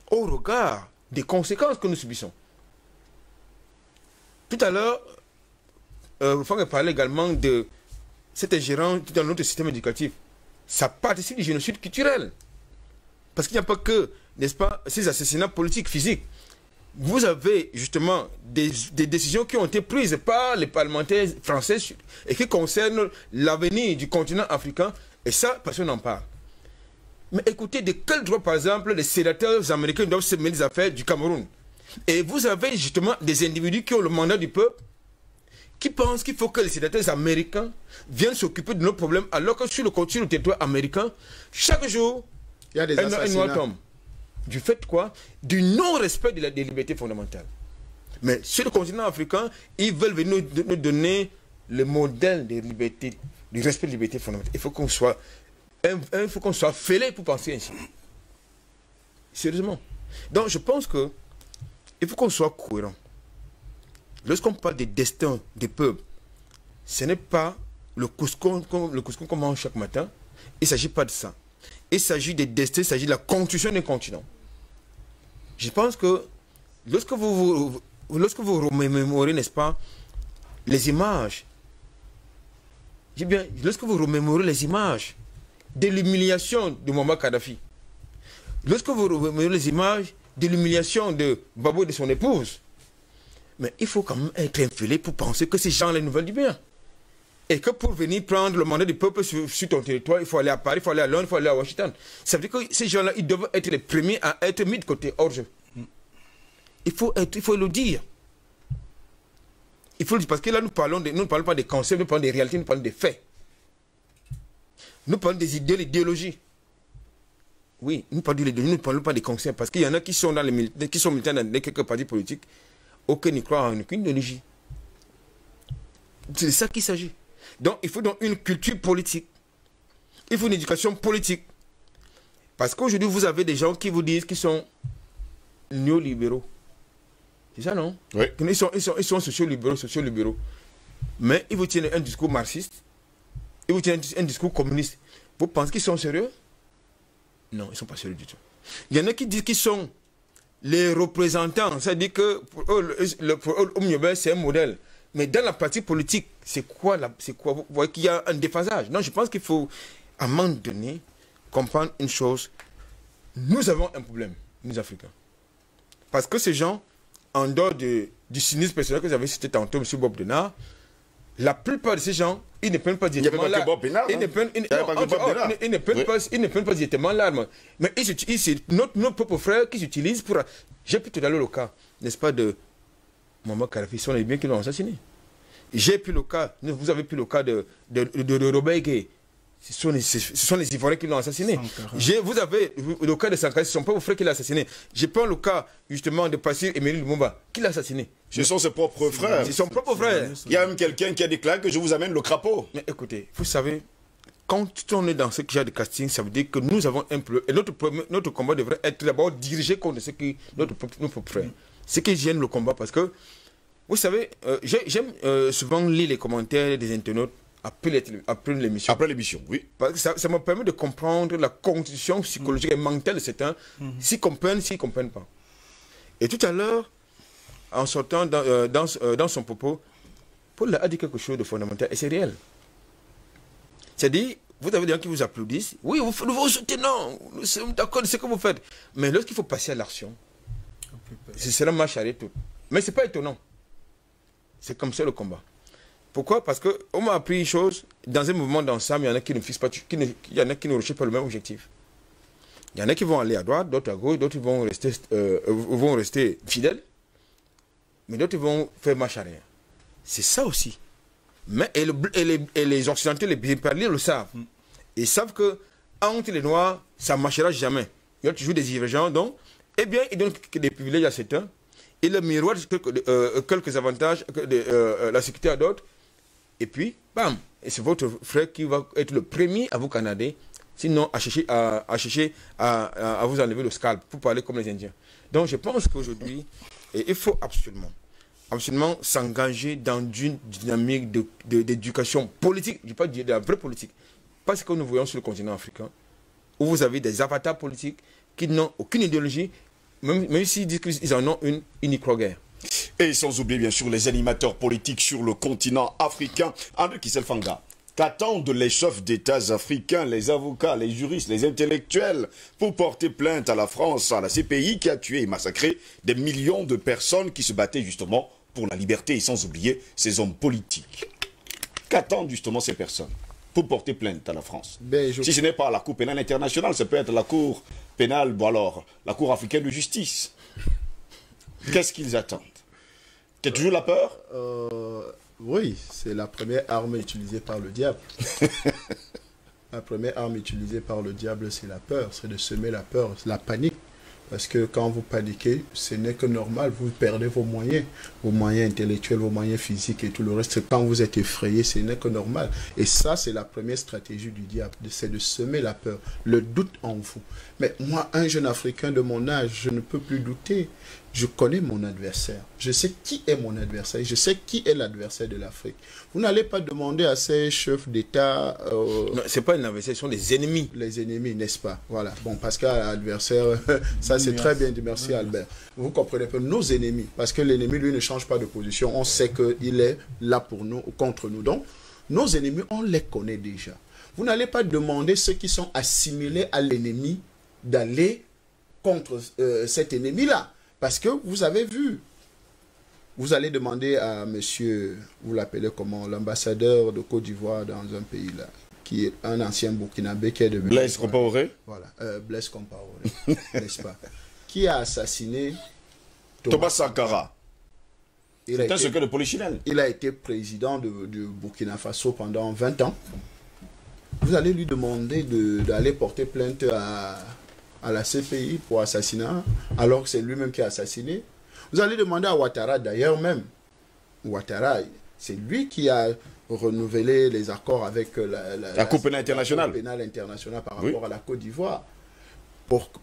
au regard des conséquences que nous subissons. Tout à l'heure, Franck parlait également de cette ingérence dans notre système éducatif. Ça participe du génocide culturel. Parce qu'il n'y a pas que, n'est-ce pas, ces assassinats politiques, physiques. Vous avez justement des décisions qui ont été prises par les parlementaires français et qui concernent l'avenir du continent africain. Et ça, personne n'en parle. Mais écoutez, de quel droit, par exemple, les sénateurs américains doivent se mêler des affaires du Cameroun? Et vous avez justement des individus qui ont le mandat du peuple, qui pensent qu'il faut que les sénateurs américains viennent s'occuper de nos problèmes, alors que sur le territoire américain, chaque jour, il y a des assassinats. Tombe. Du fait quoi? Du non-respect des libertés fondamentales. Mais sur le continent africain, ils veulent venir nous donner le modèle des libertés, du respect des libertés fondamentales. Il faut qu'on soit fêlé pour penser ainsi. Sérieusement. Donc je pense que il faut qu'on soit cohérent. Lorsqu'on parle des destins des peuples, ce n'est pas le couscous qu'on mange chaque matin. Il ne s'agit pas de ça. Il s'agit des destins, il s'agit de la construction d'un continent. Je pense que lorsque vous remémorez, n'est-ce pas, les images, lorsque vous remémorez les images de l'humiliation de Muammar Kadhafi, lorsque vous remémorez les images de l'humiliation de Babou et de son épouse, mais il faut quand même être infilé pour penser que ces gens-là nous veulent du bien. Et que pour venir prendre le mandat du peuple sur ton territoire, il faut aller à Paris, il faut aller à Londres, il faut aller à Washington. Ça veut dire que ces gens-là, ils doivent être les premiers à être mis de côté, hors jeu. Il faut le dire. Il faut le dire, parce que là, nous ne parlons pas des concepts, nous parlons des réalités, nous parlons des faits. Nous parlons des idées, l'idéologie. Oui, nous ne parlons pas des concepts, parce qu'il y en a qui sont militants dans quelques partis politiques, aucun n'y croit en aucune idéologie. C'est de ça qu'il s'agit. Donc, il faut donc une culture politique. Il faut une éducation politique. Parce qu'aujourd'hui, vous avez des gens qui vous disent qu'ils sont néolibéraux. C'est ça, non? Oui. Ils sont sociolibéraux. Mais ils vous tiennent un discours marxiste. Ils vous tiennent un discours communiste. Vous pensez qu'ils sont sérieux? Non, ils ne sont pas sérieux du tout. Il y en a qui disent qu'ils sont les représentants. C'est-à-dire que pour eux, c'est un modèle. Mais dans la pratique politique, c'est quoi? Vous voyez qu'il y a un déphasage. Non, je pense qu'il faut, à un moment donné, comprendre une chose. Nous avons un problème, nous Africains. Parce que ces gens, en dehors du cynisme personnel que vous avez cité tantôt, M. Bob Denard, la plupart de ces gens, ils ne prennent pas directement l'arme. Ils ne prennent pas directement l'arme. Mais c'est nos propres frères qui s'utilisent pour... J'ai pris tout à l'heure le cas, n'est-ce pas, de Muammar Kadhafi, ce sont les biens qui l'ont assassiné. J'ai pris le cas, vous avez pris le cas de Robert Gay. Ce sont les Ivoiriens qui l'ont assassiné. Vous avez le cas de Sankara, ce ne sont pas vos frères qui l'ont assassiné. Je prends le cas justement de Passy Émile Lumumba. Qui l'a assassiné? Ce sont ses propres frères. C'est son propre frère. Il y a même quelqu'un qui a déclaré que je vous amène le crapaud. Mais écoutez, vous savez, quand on est dans ce genre de casting, ça veut dire que nous avons un peu... Et notre combat devrait être d'abord dirigé contre ce qui notre propre frère. Ce qui gêne le combat, parce que, vous savez, j'aime souvent lire les commentaires des internautes après l'émission. Après l'émission, oui. Parce que ça me permet de comprendre la constitution psychologique et mentale de certains, s'ils comprennent, s'ils ne comprennent pas. Et tout à l'heure, en sortant dans son propos, Paul a dit quelque chose de fondamental, et c'est réel. C'est-à-dire, vous avez des gens qui vous applaudissent, oui, nous vous soutenons, nous sommes d'accord de ce que vous faites. Mais lorsqu'il faut passer à l'action, c'est la marche arrière toute. Mais ce n'est pas étonnant. C'est comme ça le combat. Pourquoi? Parce qu'on m'a appris une chose, dans un mouvement d'ensemble, il y en a qui ne fixent pas, il y en a qui ne recherchent pas le même objectif. Il y en a qui vont aller à droite, d'autres à gauche, d'autres vont rester fidèles, mais d'autres vont faire marche arrière. C'est ça aussi. Mais les Occidentaux, les Impérialistes le savent. Ils savent que entre les Noirs, ça ne marchera jamais. Il y a toujours des divergents. Donc, eh bien, ils donnent des privilèges à certains. Ils leur miroitent quelques avantages, la sécurité à d'autres. Et puis, bam, et c'est votre frère qui va être le premier à vous canarder, sinon à chercher à vous enlever le scalp pour parler comme les Indiens. Donc, je pense qu'aujourd'hui, il faut absolument s'engager dans une dynamique d'éducation politique, je ne dis pas de la vraie politique, parce que nous voyons sur le continent africain, où vous avez des avatars politiques qui n'ont aucune idéologie, même s'ils disent qu'ils en ont une, ils n'y croient guère. Et sans oublier bien sûr les animateurs politiques sur le continent africain. André Kissel Fanga, qu'attendent les chefs d'État africains, les avocats, les juristes, les intellectuels pour porter plainte à la France, à la CPI qui a tué et massacré des millions de personnes qui se battaient justement pour la liberté et sans oublier ces hommes politiques. Qu'attendent justement ces personnes pour porter plainte à la France? Si ce n'est pas la Cour pénale internationale, ça peut être la Cour pénale, bon alors, la Cour africaine de justice. Qu'est-ce qu'ils attendent? C'est toujours la peur? Oui, c'est la première arme utilisée par le diable. La première arme utilisée par le diable, c'est la peur. C'est de semer la peur, la panique. Parce que quand vous paniquez, ce n'est que normal, vous perdez vos moyens intellectuels, vos moyens physiques et tout le reste. Quand vous êtes effrayé, ce n'est que normal. Et ça, c'est la première stratégie du diable, c'est de semer la peur, le doute en vous. Mais moi, un jeune Africain de mon âge, je ne peux plus douter. Je connais mon adversaire. Je sais qui est mon adversaire. Je sais qui est l'adversaire de l'Afrique. Vous n'allez pas demander à ces chefs d'État... non, ce n'est pas un adversaire, ce sont des ennemis. Les ennemis, n'est-ce pas? Voilà. Bon, parce qu'à l'adversaire, ça c'est très bien dit. Merci Albert. Vous comprenez pas nos ennemis. Parce que l'ennemi, lui, ne change pas de position. On sait qu'il est là pour nous ou contre nous. Donc, nos ennemis, on les connaît déjà. Vous n'allez pas demander ceux qui sont assimilés à l'ennemi d'aller contre cet ennemi-là. Parce que vous avez vu, vous allez demander à monsieur, vous l'appelez comment, l'ambassadeur de Côte d'Ivoire dans un pays là, qui est un ancien Burkinabé qui est devenu... Blaise Compaoré. Voilà, Blaise Compaoré, n'est-ce pas? Qui a assassiné Thomas Sankara. C'est un secret de polichinelle. Il a été président du Burkina Faso pendant 20 ans. Vous allez lui demander d'aller porter plainte à la CPI pour assassinat, alors que c'est lui-même qui a assassiné. Vous allez demander à Ouattara, d'ailleurs même. Ouattara, c'est lui qui a renouvelé les accords avec la Cour pénale internationale. La Cour pénale internationale par rapport à la Côte d'Ivoire.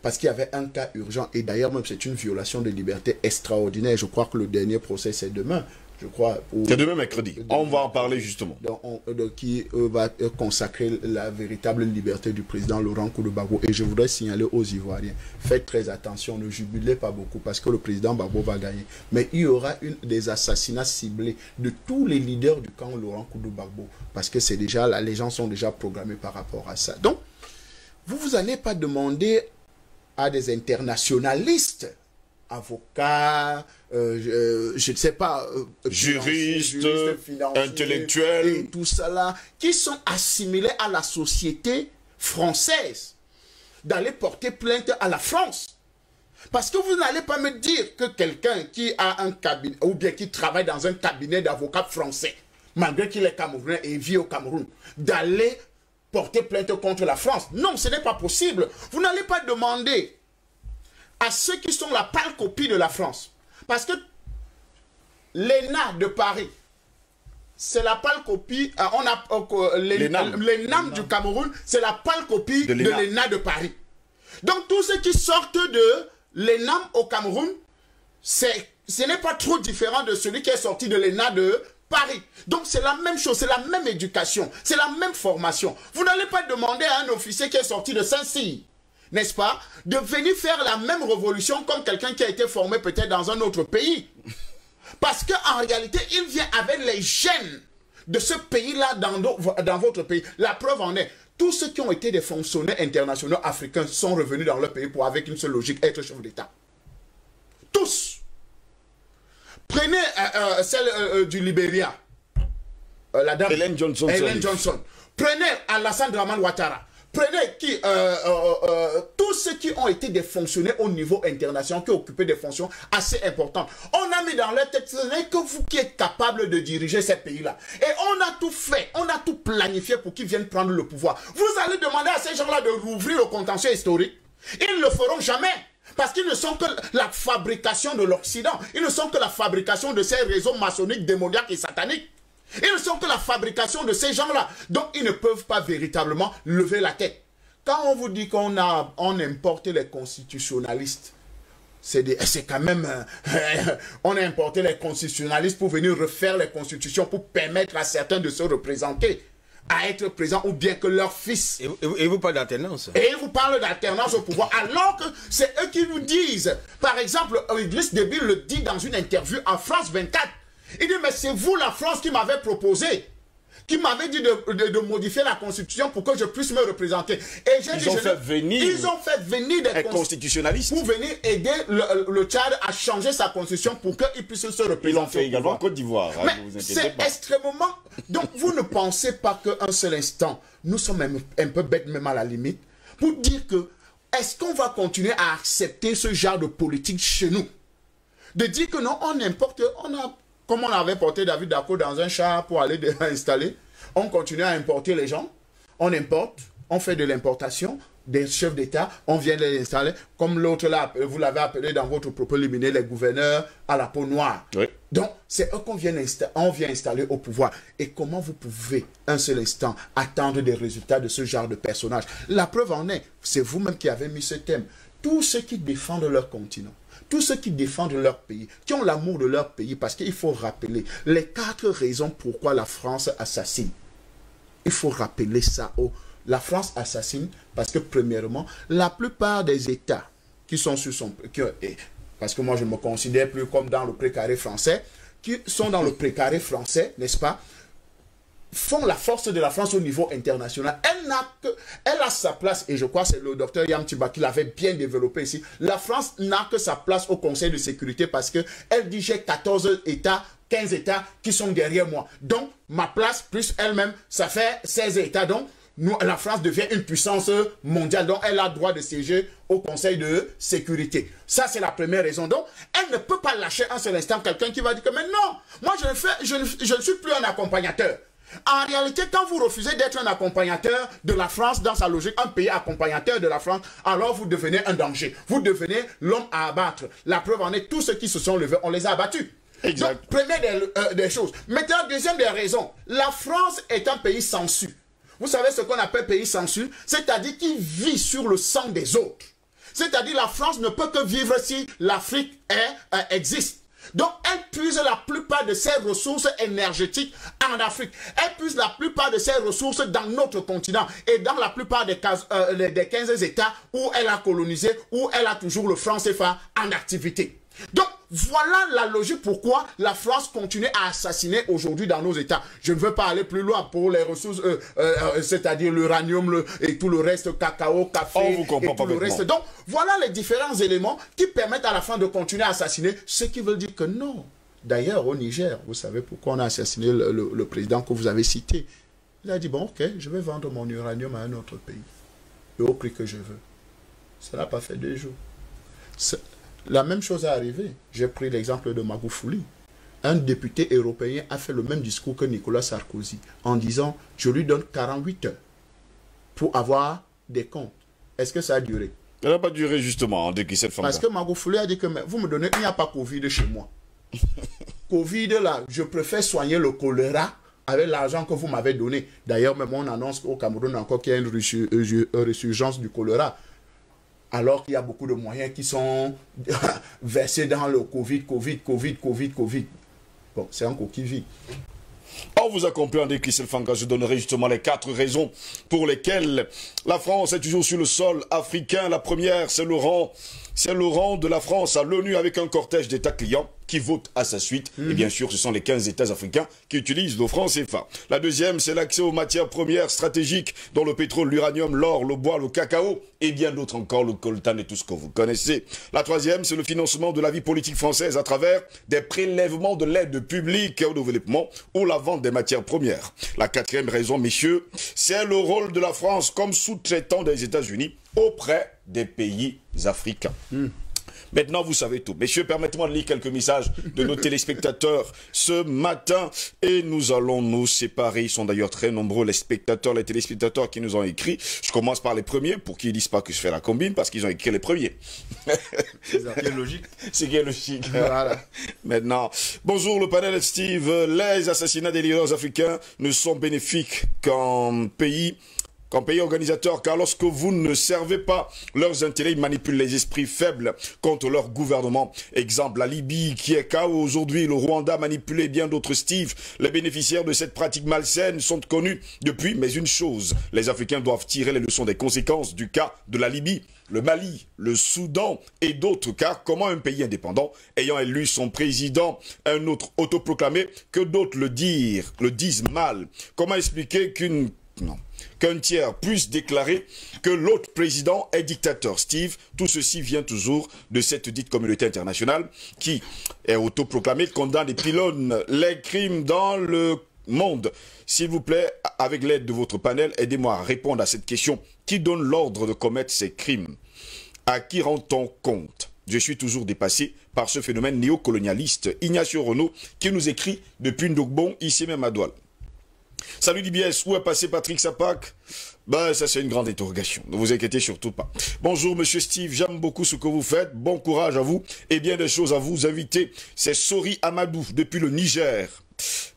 Parce qu'il y avait un cas urgent. Et d'ailleurs même, c'est une violation de liberté extraordinaire. Je crois que le dernier procès, c'est demain. Je crois. C'est demain mercredi. On va en parler justement. Qui va consacrer la véritable liberté du président Laurent Gbagbo. Et je voudrais signaler aux Ivoiriens, faites très attention, ne jubilez pas beaucoup parce que le président Gbagbo va gagner. Mais il y aura des assassinats ciblés de tous les leaders du camp Laurent Gbagbo. Parce que c'est déjà, les gens sont déjà programmés par rapport à ça. Donc, vous n'allez pas demander à des internationalistes, avocats, je ne sais pas, juristes, intellectuels, et tout ça là, qui sont assimilés à la société française, d'aller porter plainte à la France. Parce que vous n'allez pas me dire que quelqu'un qui a un cabinet, ou bien qui travaille dans un cabinet d'avocats français, malgré qu'il est camerounais et vit au Cameroun, d'aller porter plainte contre la France. Non, ce n'est pas possible. Vous n'allez pas demander à ceux qui sont la pâle copie de la France. Parce que l'ENA de Paris, c'est la pâle copie. L'ENAM du Cameroun, c'est la pâle copie de l'ENA de Paris. Donc tous ceux qui sortent de l'ENAM au Cameroun, ce n'est pas trop différent de celui qui est sorti de l'ENA de Paris. Donc c'est la même chose, c'est la même éducation, c'est la même formation. Vous n'allez pas demander à un officier qui est sorti de Saint-Cyr, n'est-ce pas, de venir faire la même révolution comme quelqu'un qui a été formé peut-être dans un autre pays. Parce qu'en réalité, il vient avec les gènes de ce pays-là dans votre pays. La preuve en est, tous ceux qui ont été des fonctionnaires internationaux africains sont revenus dans leur pays pour, avec une seule logique, être chef d'État. Tous. Prenez celle du Libéria, la dame Ellen Johnson. Prenez Alassane Dramane Ouattara. Prenez tous ceux qui ont été des fonctionnaires au niveau international, qui occupaient des fonctions assez importantes. On a mis dans leur tête, ce n'est que vous qui êtes capable de diriger ces pays-là. Et on a tout fait, on a tout planifié pour qu'ils viennent prendre le pouvoir. Vous allez demander à ces gens-là de rouvrir le contentieux historique. Ils ne le feront jamais. Parce qu'ils ne sont que la fabrication de l'Occident. Ils ne sont que la fabrication de ces réseaux maçonniques, démoniaques et sataniques. Ils ne sont que la fabrication de ces gens-là. Donc, ils ne peuvent pas véritablement lever la tête. Quand on vous dit qu'on importe les constitutionnalistes, c'est quand même... on a importé les constitutionnalistes pour venir refaire les constitutions, pour permettre à certains de se représenter, à être présents, ou bien que leur fils... Et vous parlez d'alternance. Et ils vous parlent d'alternance au pouvoir, alors que c'est eux qui vous disent. Par exemple, Idriss Déby le dit dans une interview en France 24. Il dit, mais c'est vous la France qui m'avez proposé, qui m'avait dit de modifier la constitution pour que je puisse me représenter. Et ils ont fait venir des constitutionnalistes pour venir aider le Tchad à changer sa constitution pour qu'il puisse se représenter. Ils l'ont fait également en Côte d'Ivoire. Mais c'est extrêmement... Donc vous ne pensez pas qu'un seul instant, nous sommes même un peu bêtes même à la limite, pour dire que est-ce qu'on va continuer à accepter ce genre de politique chez nous? De dire que non, on importe, comme on avait porté David Dacko dans un char pour aller installer, on continue à importer les gens, on importe, on fait de l'importation des chefs d'État, on vient les installer, comme l'autre là, vous l'avez appelé dans votre propos liminaire, les gouverneurs à la peau noire. Oui. Donc, c'est eux qu'on vient installer au pouvoir. Et comment vous pouvez, un seul instant, attendre des résultats de ce genre de personnage? La preuve en est, c'est vous-même qui avez mis ce thème. Tous ceux qui défendent leur continent, tous ceux qui défendent leur pays, qui ont l'amour de leur pays, parce qu'il faut rappeler les 4 raisons pourquoi la France assassine. Il faut rappeler ça. La France assassine parce que, premièrement, la plupart des États qui sont sur son... parce que moi, je ne me considère plus comme dans le précaré français, qui sont dans le précaré français, n'est-ce pas, font la force de la France au niveau international. Elle a sa place, et je crois que c'est le docteur Yam Tiba qui l'avait bien développé ici. La France n'a que sa place au Conseil de sécurité parce qu'elle dit j'ai 14 États, 15 États qui sont derrière moi. Donc, ma place plus elle-même, ça fait 16 États. Donc, la France devient une puissance mondiale. Donc, elle a droit de siéger au Conseil de sécurité. Ça, c'est la première raison. Donc, elle ne peut pas lâcher un seul instant quelqu'un qui va dire que mais non, moi, je ne suis plus un accompagnateur. En réalité, quand vous refusez d'être un accompagnateur de la France dans sa logique, un pays accompagnateur de la France, alors vous devenez un danger. Vous devenez l'homme à abattre. La preuve en est, tous ceux qui se sont levés, on les a abattus. Exact. Donc, première des choses. Maintenant, deuxième des raisons, la France est un pays sensu. Vous savez ce qu'on appelle pays sensu? C'est-à-dire qui vit sur le sang des autres. C'est-à-dire la France ne peut que vivre si l'Afrique existe. Donc, elle puise la plupart de ses ressources énergétiques en Afrique. Elle puise la plupart de ses ressources dans notre continent et dans la plupart des 15 États où elle a colonisé, où elle a toujours le franc CFA en activité. Donc, voilà la logique pourquoi la France continue à assassiner aujourd'hui dans nos États. Je ne veux pas aller plus loin pour les ressources, c'est-à-dire l'uranium et tout le reste, cacao, café et tout le reste. Donc, voilà les différents éléments qui permettent à la fin de continuer à assassiner, ce qui veut dire que non. D'ailleurs, au Niger, vous savez pourquoi on a assassiné le président que vous avez cité. Il a dit, bon, ok, je vais vendre mon uranium à un autre pays, et au prix que je veux. Ça n'a pas fait 2 jours. La même chose est arrivée. J'ai pris l'exemple de Magoufouli. Un député européen a fait le même discours que Nicolas Sarkozy en disant « Je lui donne 48 heures pour avoir des comptes. » Est-ce que ça a duré? Ça n'a pas duré justement, depuis cette femme. Parce que Magoufouli a dit que vous me donnez, il n'y a pas Covid chez moi. Covid là, je préfère soigner le choléra avec l'argent que vous m'avez donné. D'ailleurs, même on annonce au Cameroun encore qu'il y a une résurgence du choléra. Alors qu'il y a beaucoup de moyens qui sont versés dans le Covid. Bon, c'est un coquille vide. On vous a compris, André Christelle Fanga, je donnerai justement les 4 raisons pour lesquelles la France est toujours sur le sol africain. La première, c'est le rang de la France à l'ONU avec un cortège d'États clients. qui votent à sa suite. Et bien sûr, ce sont les 15 États africains qui utilisent le franc CFA. La deuxième, c'est l'accès aux matières premières stratégiques, dont le pétrole, l'uranium, l'or, le bois, le cacao et bien d'autres encore, le coltan et tout ce que vous connaissez. La troisième, c'est le financement de la vie politique française à travers des prélèvements de l'aide publique au développement ou la vente des matières premières. La quatrième raison, messieurs, c'est le rôle de la France comme sous-traitant des États-Unis auprès des pays africains. Maintenant, vous savez tout. Messieurs, permettez-moi de lire quelques messages de nos téléspectateurs ce matin. Et nous allons nous séparer. Ils sont d'ailleurs très nombreux, les spectateurs, les téléspectateurs qui nous ont écrit. Je commence par les premiers, pour qu'ils ne disent pas que je fais la combine, parce qu'ils ont écrit les premiers. C'est ça qui est logique. C'est qui est logique. Voilà. Maintenant, bonjour le panel Steve. Les assassinats des leaders africains ne sont bénéfiques qu'en pays organisateur, car lorsque vous ne servez pas leurs intérêts, ils manipulent les esprits faibles contre leur gouvernement. Exemple, la Libye qui est KO aujourd'hui, le Rwanda manipulé et bien d'autres. Steve, les bénéficiaires de cette pratique malsaine sont connus depuis, mais une chose, les Africains doivent tirer les leçons des conséquences du cas de la Libye, le Mali, le Soudan et d'autres cas. Comment un pays indépendant, ayant élu son président, un autre autoproclamé, que d'autres le disent mal? Comment expliquer qu'un tiers puisse déclarer que l'autre président est dictateur? Steve, tout ceci vient toujours de cette dite communauté internationale qui est autoproclamée, condamne et pilonne les crimes dans le monde. S'il vous plaît, avec l'aide de votre panel, aidez-moi à répondre à cette question. Qui donne l'ordre de commettre ces crimes? À qui rend-on compte? Je suis toujours dépassé par ce phénomène néocolonialiste. Ignacio Renaud qui nous écrit depuis Ndogbon, ici même à Douala. Salut DBS, où est passé Patrick Sapak? Ben, ça c'est une grande interrogation, ne vous inquiétez surtout pas. Bonjour Monsieur Steve, j'aime beaucoup ce que vous faites, bon courage à vous et bien des choses à vous inviter. C'est Sori Amadou depuis le Niger.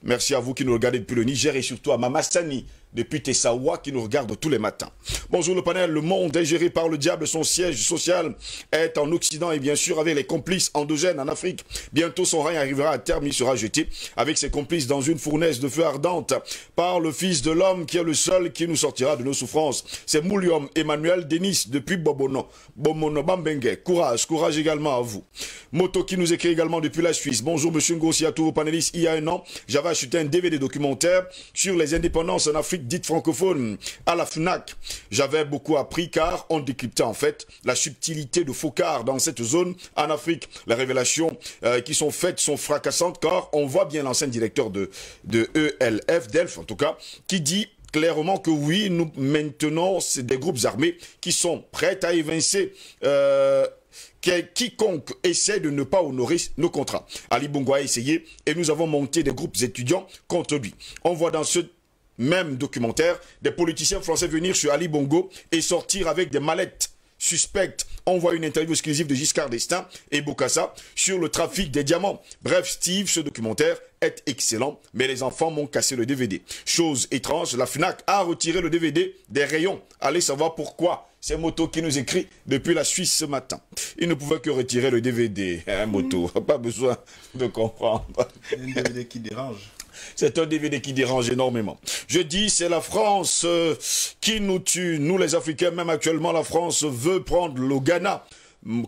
Merci à vous qui nous regardez depuis le Niger et surtout à Mama Sani depuis Tessawa qui nous regarde tous les matins. Bonjour le panel, le monde est géré par le diable, son siège social est en Occident et bien sûr avec les complices endogènes en Afrique. Bientôt son règne arrivera à terme, il sera jeté avec ses complices dans une fournaise de feu ardente par le Fils de l'homme qui est le seul qui nous sortira de nos souffrances. C'est Moulium Emmanuel Denis depuis Bomono Bambenge. Courage, courage également à vous. Moto qui nous écrit également depuis la Suisse. Bonjour Monsieur Ngossi, à tous vos panélistes. Il y a un an, j'avais acheté un DVD documentaire sur les indépendances en Afrique dite francophone à la FNAC. J'avais beaucoup appris car on décryptait en fait la subtilité de Focard dans cette zone en Afrique. Les révélations qui sont faites sont fracassantes car on voit bien l'ancien directeur de ELF, d'ELF en tout cas, qui dit clairement que oui, nous maintenons des groupes armés qui sont prêts à évincer quiconque essaie de ne pas honorer nos contrats. Ali Bongo a essayé et nous avons monté des groupes étudiants contre lui. On voit dans ce même documentaire des politiciens français venir sur Ali Bongo et sortir avec des mallettes suspectes. On voit une interview exclusive de Giscard d'Estaing et Bokassa sur le trafic des diamants. Bref, Steve, ce documentaire est excellent, mais les enfants m'ont cassé le DVD. Chose étrange, la FNAC a retiré le DVD des rayons. Allez savoir pourquoi. C'est Moto qui nous écrit depuis la Suisse ce matin. Il ne pouvait que retirer le DVD. Hein, Moto, pas besoin de comprendre. C'est un DVD qui dérange. C'est un DVD qui dérange énormément. Je dis, c'est la France qui nous tue. Nous, les Africains, même actuellement, la France veut prendre le Ghana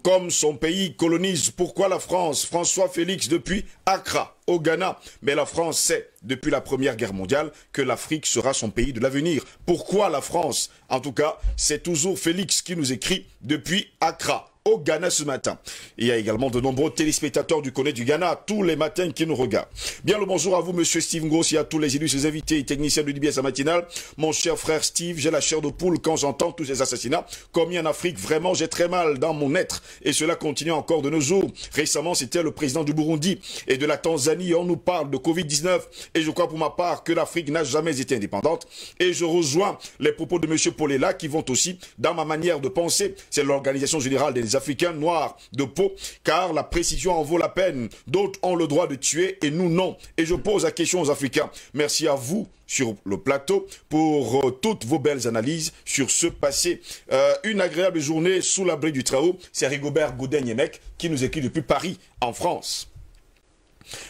comme son pays colonise. Pourquoi la France? François Félix depuis Accra, au Ghana. Mais la France sait, depuis la Première Guerre mondiale, que l'Afrique sera son pays de l'avenir. Pourquoi la France? En tout cas, c'est toujours Félix qui nous écrit depuis Accra, au Ghana ce matin. Il y a également de nombreux téléspectateurs du Connaît du Ghana tous les matins qui nous regardent. Bien le bonjour à vous Monsieur Steve Ngossi et à tous les illustres invités et techniciens de DBS à matinale. Mon cher frère Steve, j'ai la chair de poule quand j'entends tous ces assassinats commis en Afrique. Vraiment, j'ai très mal dans mon être et cela continue encore de nos jours. Récemment, c'était le président du Burundi et de la Tanzanie. On nous parle de Covid-19 et je crois pour ma part que l'Afrique n'a jamais été indépendante. Et je rejoins les propos de Monsieur Polela qui vont aussi dans ma manière de penser. C'est l'Organisation générale des Africains noirs de peau, car la précision en vaut la peine. D'autres ont le droit de tuer et nous non. Et je pose la question aux Africains. Merci à vous sur le plateau pour toutes vos belles analyses sur ce passé. Une agréable journée sous l'abri du Trao. C'est Rigobert Gaudin-Yemek qui nous écrit depuis Paris, en France.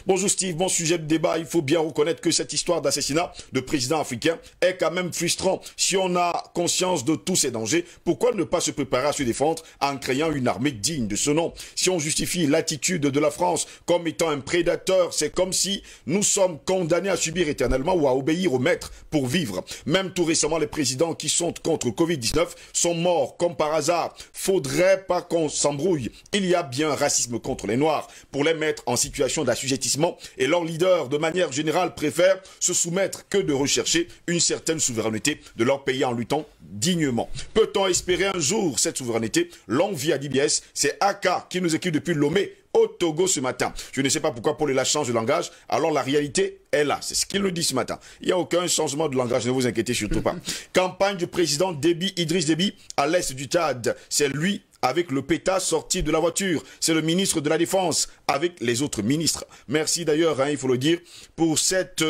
Bonjour Steve, bon sujet de débat. Il faut bien reconnaître que cette histoire d'assassinat de président africain est quand même frustrant. Si on a conscience de tous ces dangers, pourquoi ne pas se préparer à se défendre en créant une armée digne de ce nom? Si on justifie l'attitude de la France comme étant un prédateur, c'est comme si nous sommes condamnés à subir éternellement ou à obéir au maître pour vivre. Même tout récemment, les présidents qui sont contre Covid-19 sont morts comme par hasard. Faudrait pas qu'on s'embrouille. Il y a bien un racisme contre les Noirs pour les mettre en situation d'assujettissement et leurs leaders, de manière générale, préfèrent se soumettre que de rechercher une certaine souveraineté de leur pays en luttant dignement. Peut-on espérer un jour cette souveraineté? Longue vie à DBS, c'est Aka qui nous écrit depuis Lomé au Togo ce matin. Je ne sais pas pourquoi Paul change de langage, alors la réalité est là. C'est ce qu'il nous dit ce matin. Il n'y a aucun changement de langage, ne vous inquiétez surtout pas. Campagne du président Idriss Déby à l'est du Tchad. C'est lui avec le pétard sorti de la voiture. C'est le ministre de la Défense avec les autres ministres. Merci d'ailleurs, hein, il faut le dire, pour cette,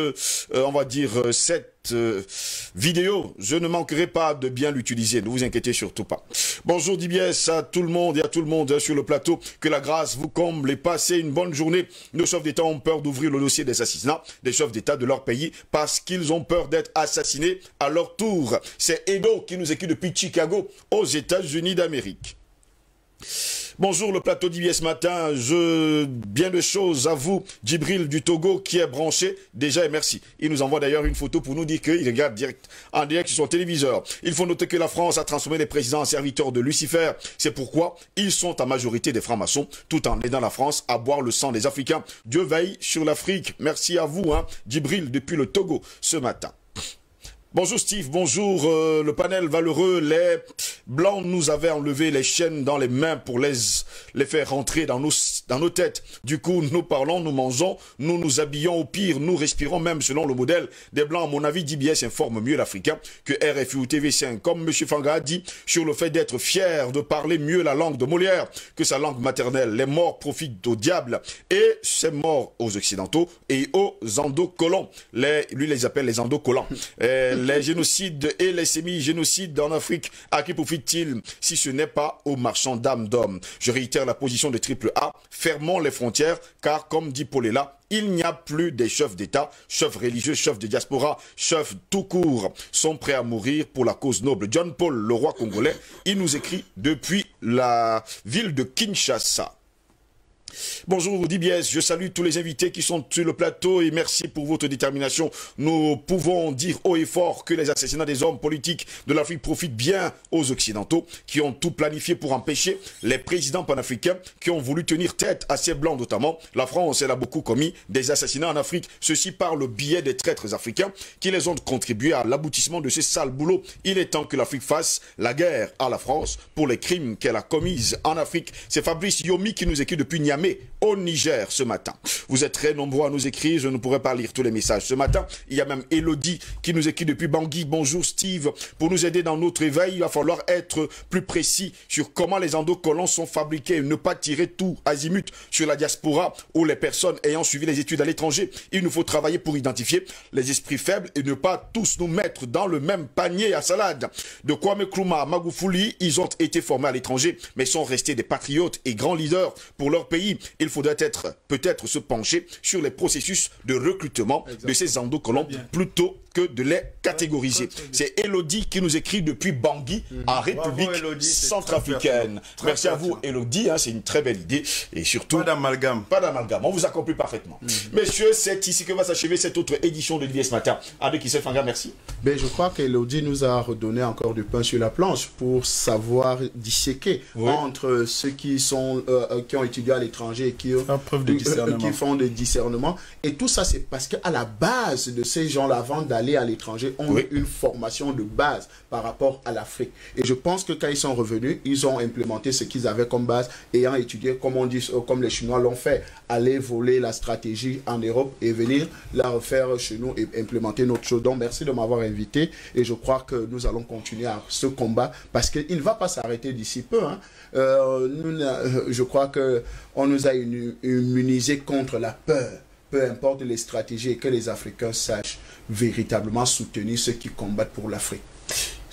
on va dire, cette vidéo. Je ne manquerai pas de bien l'utiliser, ne vous inquiétez surtout pas. Bonjour DBS à tout le monde et à tout le monde sur le plateau. Que la grâce vous comble et passez une bonne journée. Nos chefs d'État ont peur d'ouvrir le dossier des assassinats des chefs d'État de leur pays parce qu'ils ont peur d'être assassinés à leur tour. C'est Edo qui nous écrit depuis Chicago aux États-Unis d'Amérique. Bonjour le plateau d'IBS matin, bien de choses à vous, Djibril du Togo qui est branché déjà et merci. Il nous envoie d'ailleurs une photo pour nous dire qu'il regarde en direct sur son téléviseur. Il faut noter que la France a transformé les présidents en serviteurs de Lucifer. C'est pourquoi ils sont en majorité des francs-maçons tout en aidant la France à boire le sang des Africains. Dieu veille sur l'Afrique. Merci à vous, hein, Djibril depuis le Togo ce matin. Bonjour Steve, bonjour le panel valeureux. Les Blancs nous avaient enlevé les chaînes dans les mains pour les faire rentrer dans nos têtes. Du coup, nous parlons, nous mangeons, nous nous habillons, au pire, nous respirons même selon le modèle des Blancs. À mon avis, DBS informe mieux l'Africain que RFI ou TV5. Comme M. Fanga a dit sur le fait d'être fier de parler mieux la langue de Molière que sa langue maternelle. Les morts profitent au diable et c'est mort aux Occidentaux et aux endocollants. Lui les appelle les endocollants. Les génocides et les semi-génocides en Afrique, à qui profitent-ils si ce n'est pas aux marchands d'âmes d'hommes? Je réitère la position de Triple A, fermons les frontières, car comme dit Polela, il n'y a plus des chefs d'État, chefs religieux, chefs de diaspora, chefs tout court, sont prêts à mourir pour la cause noble. John Paul, le roi congolais, il nous écrit depuis la ville de Kinshasa. Bonjour DBS, je salue tous les invités qui sont sur le plateau et merci pour votre détermination. Nous pouvons dire haut et fort que les assassinats des hommes politiques de l'Afrique profitent bien aux Occidentaux qui ont tout planifié pour empêcher les présidents panafricains qui ont voulu tenir tête à ces blancs notamment. La France, elle a beaucoup commis des assassinats en Afrique, ceci par le biais des traîtres africains qui les ont contribué à l'aboutissement de ces sales boulots. Il est temps que l'Afrique fasse la guerre à la France pour les crimes qu'elle a commis en Afrique. C'est Fabrice Yomi qui nous écrit depuis Niamey au Niger ce matin. Vous êtes très nombreux à nous écrire, je ne pourrai pas lire tous les messages ce matin. Il y a même Elodie qui nous écrit depuis Bangui. Bonjour Steve, pour nous aider dans notre éveil, il va falloir être plus précis sur comment les endocollants sont fabriqués et ne pas tirer tout azimut sur la diaspora ou les personnes ayant suivi les études à l'étranger. Il nous faut travailler pour identifier les esprits faibles et ne pas tous nous mettre dans le même panier à salade. De Kwame Nkrumah à Magufuli, ils ont été formés à l'étranger mais sont restés des patriotes et grands leaders pour leur pays. Il faudrait peut-être se pencher sur les processus de recrutement de ces endocollants plutôt que de les catégoriser. C'est Elodie qui nous écrit depuis Bangui en République centrafricaine. Merci à vous Elodie, hein, c'est une très belle idée et surtout pas d'amalgame. Pas d'amalgame, on vous a compris parfaitement. Messieurs, c'est ici que va s'achever cette autre édition de l'IBS Matin. Avec qui c'est Fanga, merci. Ben, je crois qu'Elodie nous a redonné encore du pain sur la planche pour savoir disséquer entre ceux qui ont étudié à l'étranger et qui font des discernements. Et tout ça, c'est parce qu'à la base de ces gens-là, avant d'aller à l'étranger, ont une formation de base par rapport à l'Afrique. Et je pense que quand ils sont revenus, ils ont implémenté ce qu'ils avaient comme base, ayant étudié, comme on dit, comme les Chinois l'ont fait, aller voler la stratégie en Europe et venir la refaire chez nous et implémenter notre chose. Donc, merci de m'avoir invité et je crois que nous allons continuer à ce combat parce qu'il ne va pas s'arrêter d'ici peu. Hein. Je crois qu'on nous a immunisés contre la peur. Peu importe les stratégies et que les Africains sachent véritablement soutenir ceux qui combattent pour l'Afrique.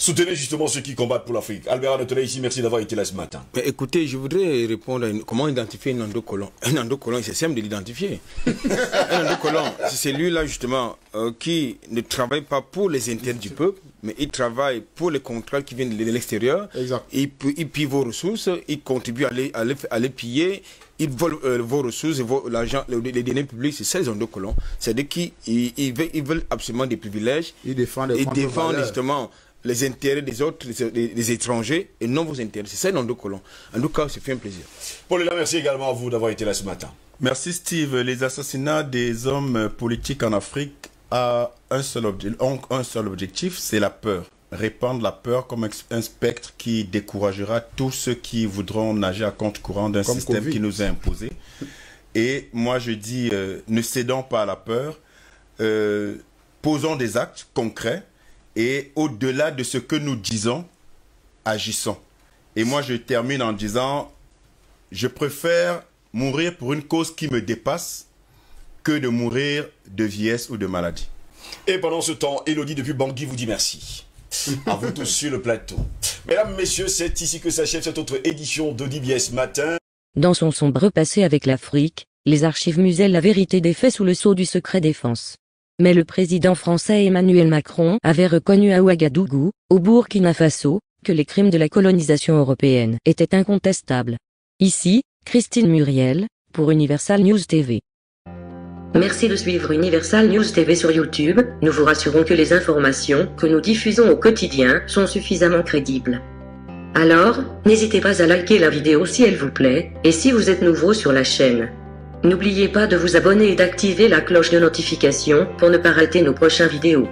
Soutenez justement ceux qui combattent pour l'Afrique. Albert Anatoly ici, merci d'avoir été là ce matin. Mais écoutez, je voudrais répondre à comment identifier un endocolon. Un endocolon, c'est simple de l'identifier. Un endocolon, c'est celui-là justement qui ne travaille pas pour les intérêts du peuple, mais il travaille pour les contrats qui viennent de l'extérieur. Il pille vos ressources, il contribue à les piller, il vole vos ressources, l'argent, les deniers publics, c'est ça les endocolons. C'est-à-dire qu'ils veulent absolument des privilèges. Ils défendent justement les intérêts des autres, des étrangers, et non vos intérêts. C'est ça l'endocolon. En tout cas, c'est fait un plaisir. Paul Ella, merci également à vous d'avoir été là ce matin. Merci Steve. Les assassinats des hommes politiques en Afrique ont un seul objectif, c'est la peur. Répandre la peur comme un spectre qui découragera tous ceux qui voudront nager à contre-courant d'un système qui nous a imposé. Et moi je dis, ne cédons pas à la peur, posons des actes concrets et au-delà de ce que nous disons, agissons. Et moi je termine en disant, je préfère mourir pour une cause qui me dépasse que de mourir de vieillesse ou de maladie. Et pendant ce temps, Elodie depuis Bangui vous dit merci. À vous tous sur le plateau. Mesdames, messieurs, c'est ici que s'achève cette autre édition d'ODBS Matin. Dans son sombre passé avec l'Afrique, les archives musellent la vérité des faits sous le sceau du secret défense. Mais le président français Emmanuel Macron avait reconnu à Ouagadougou, au Burkina Faso, que les crimes de la colonisation européenne étaient incontestables. Ici, Christine Muriel, pour Universal News TV. Merci de suivre Universal News TV sur YouTube. Nous vous rassurons que les informations que nous diffusons au quotidien sont suffisamment crédibles. Alors, n'hésitez pas à liker la vidéo si elle vous plaît, et si vous êtes nouveau sur la chaîne. N'oubliez pas de vous abonner et d'activer la cloche de notification pour ne pas rater nos prochaines vidéos.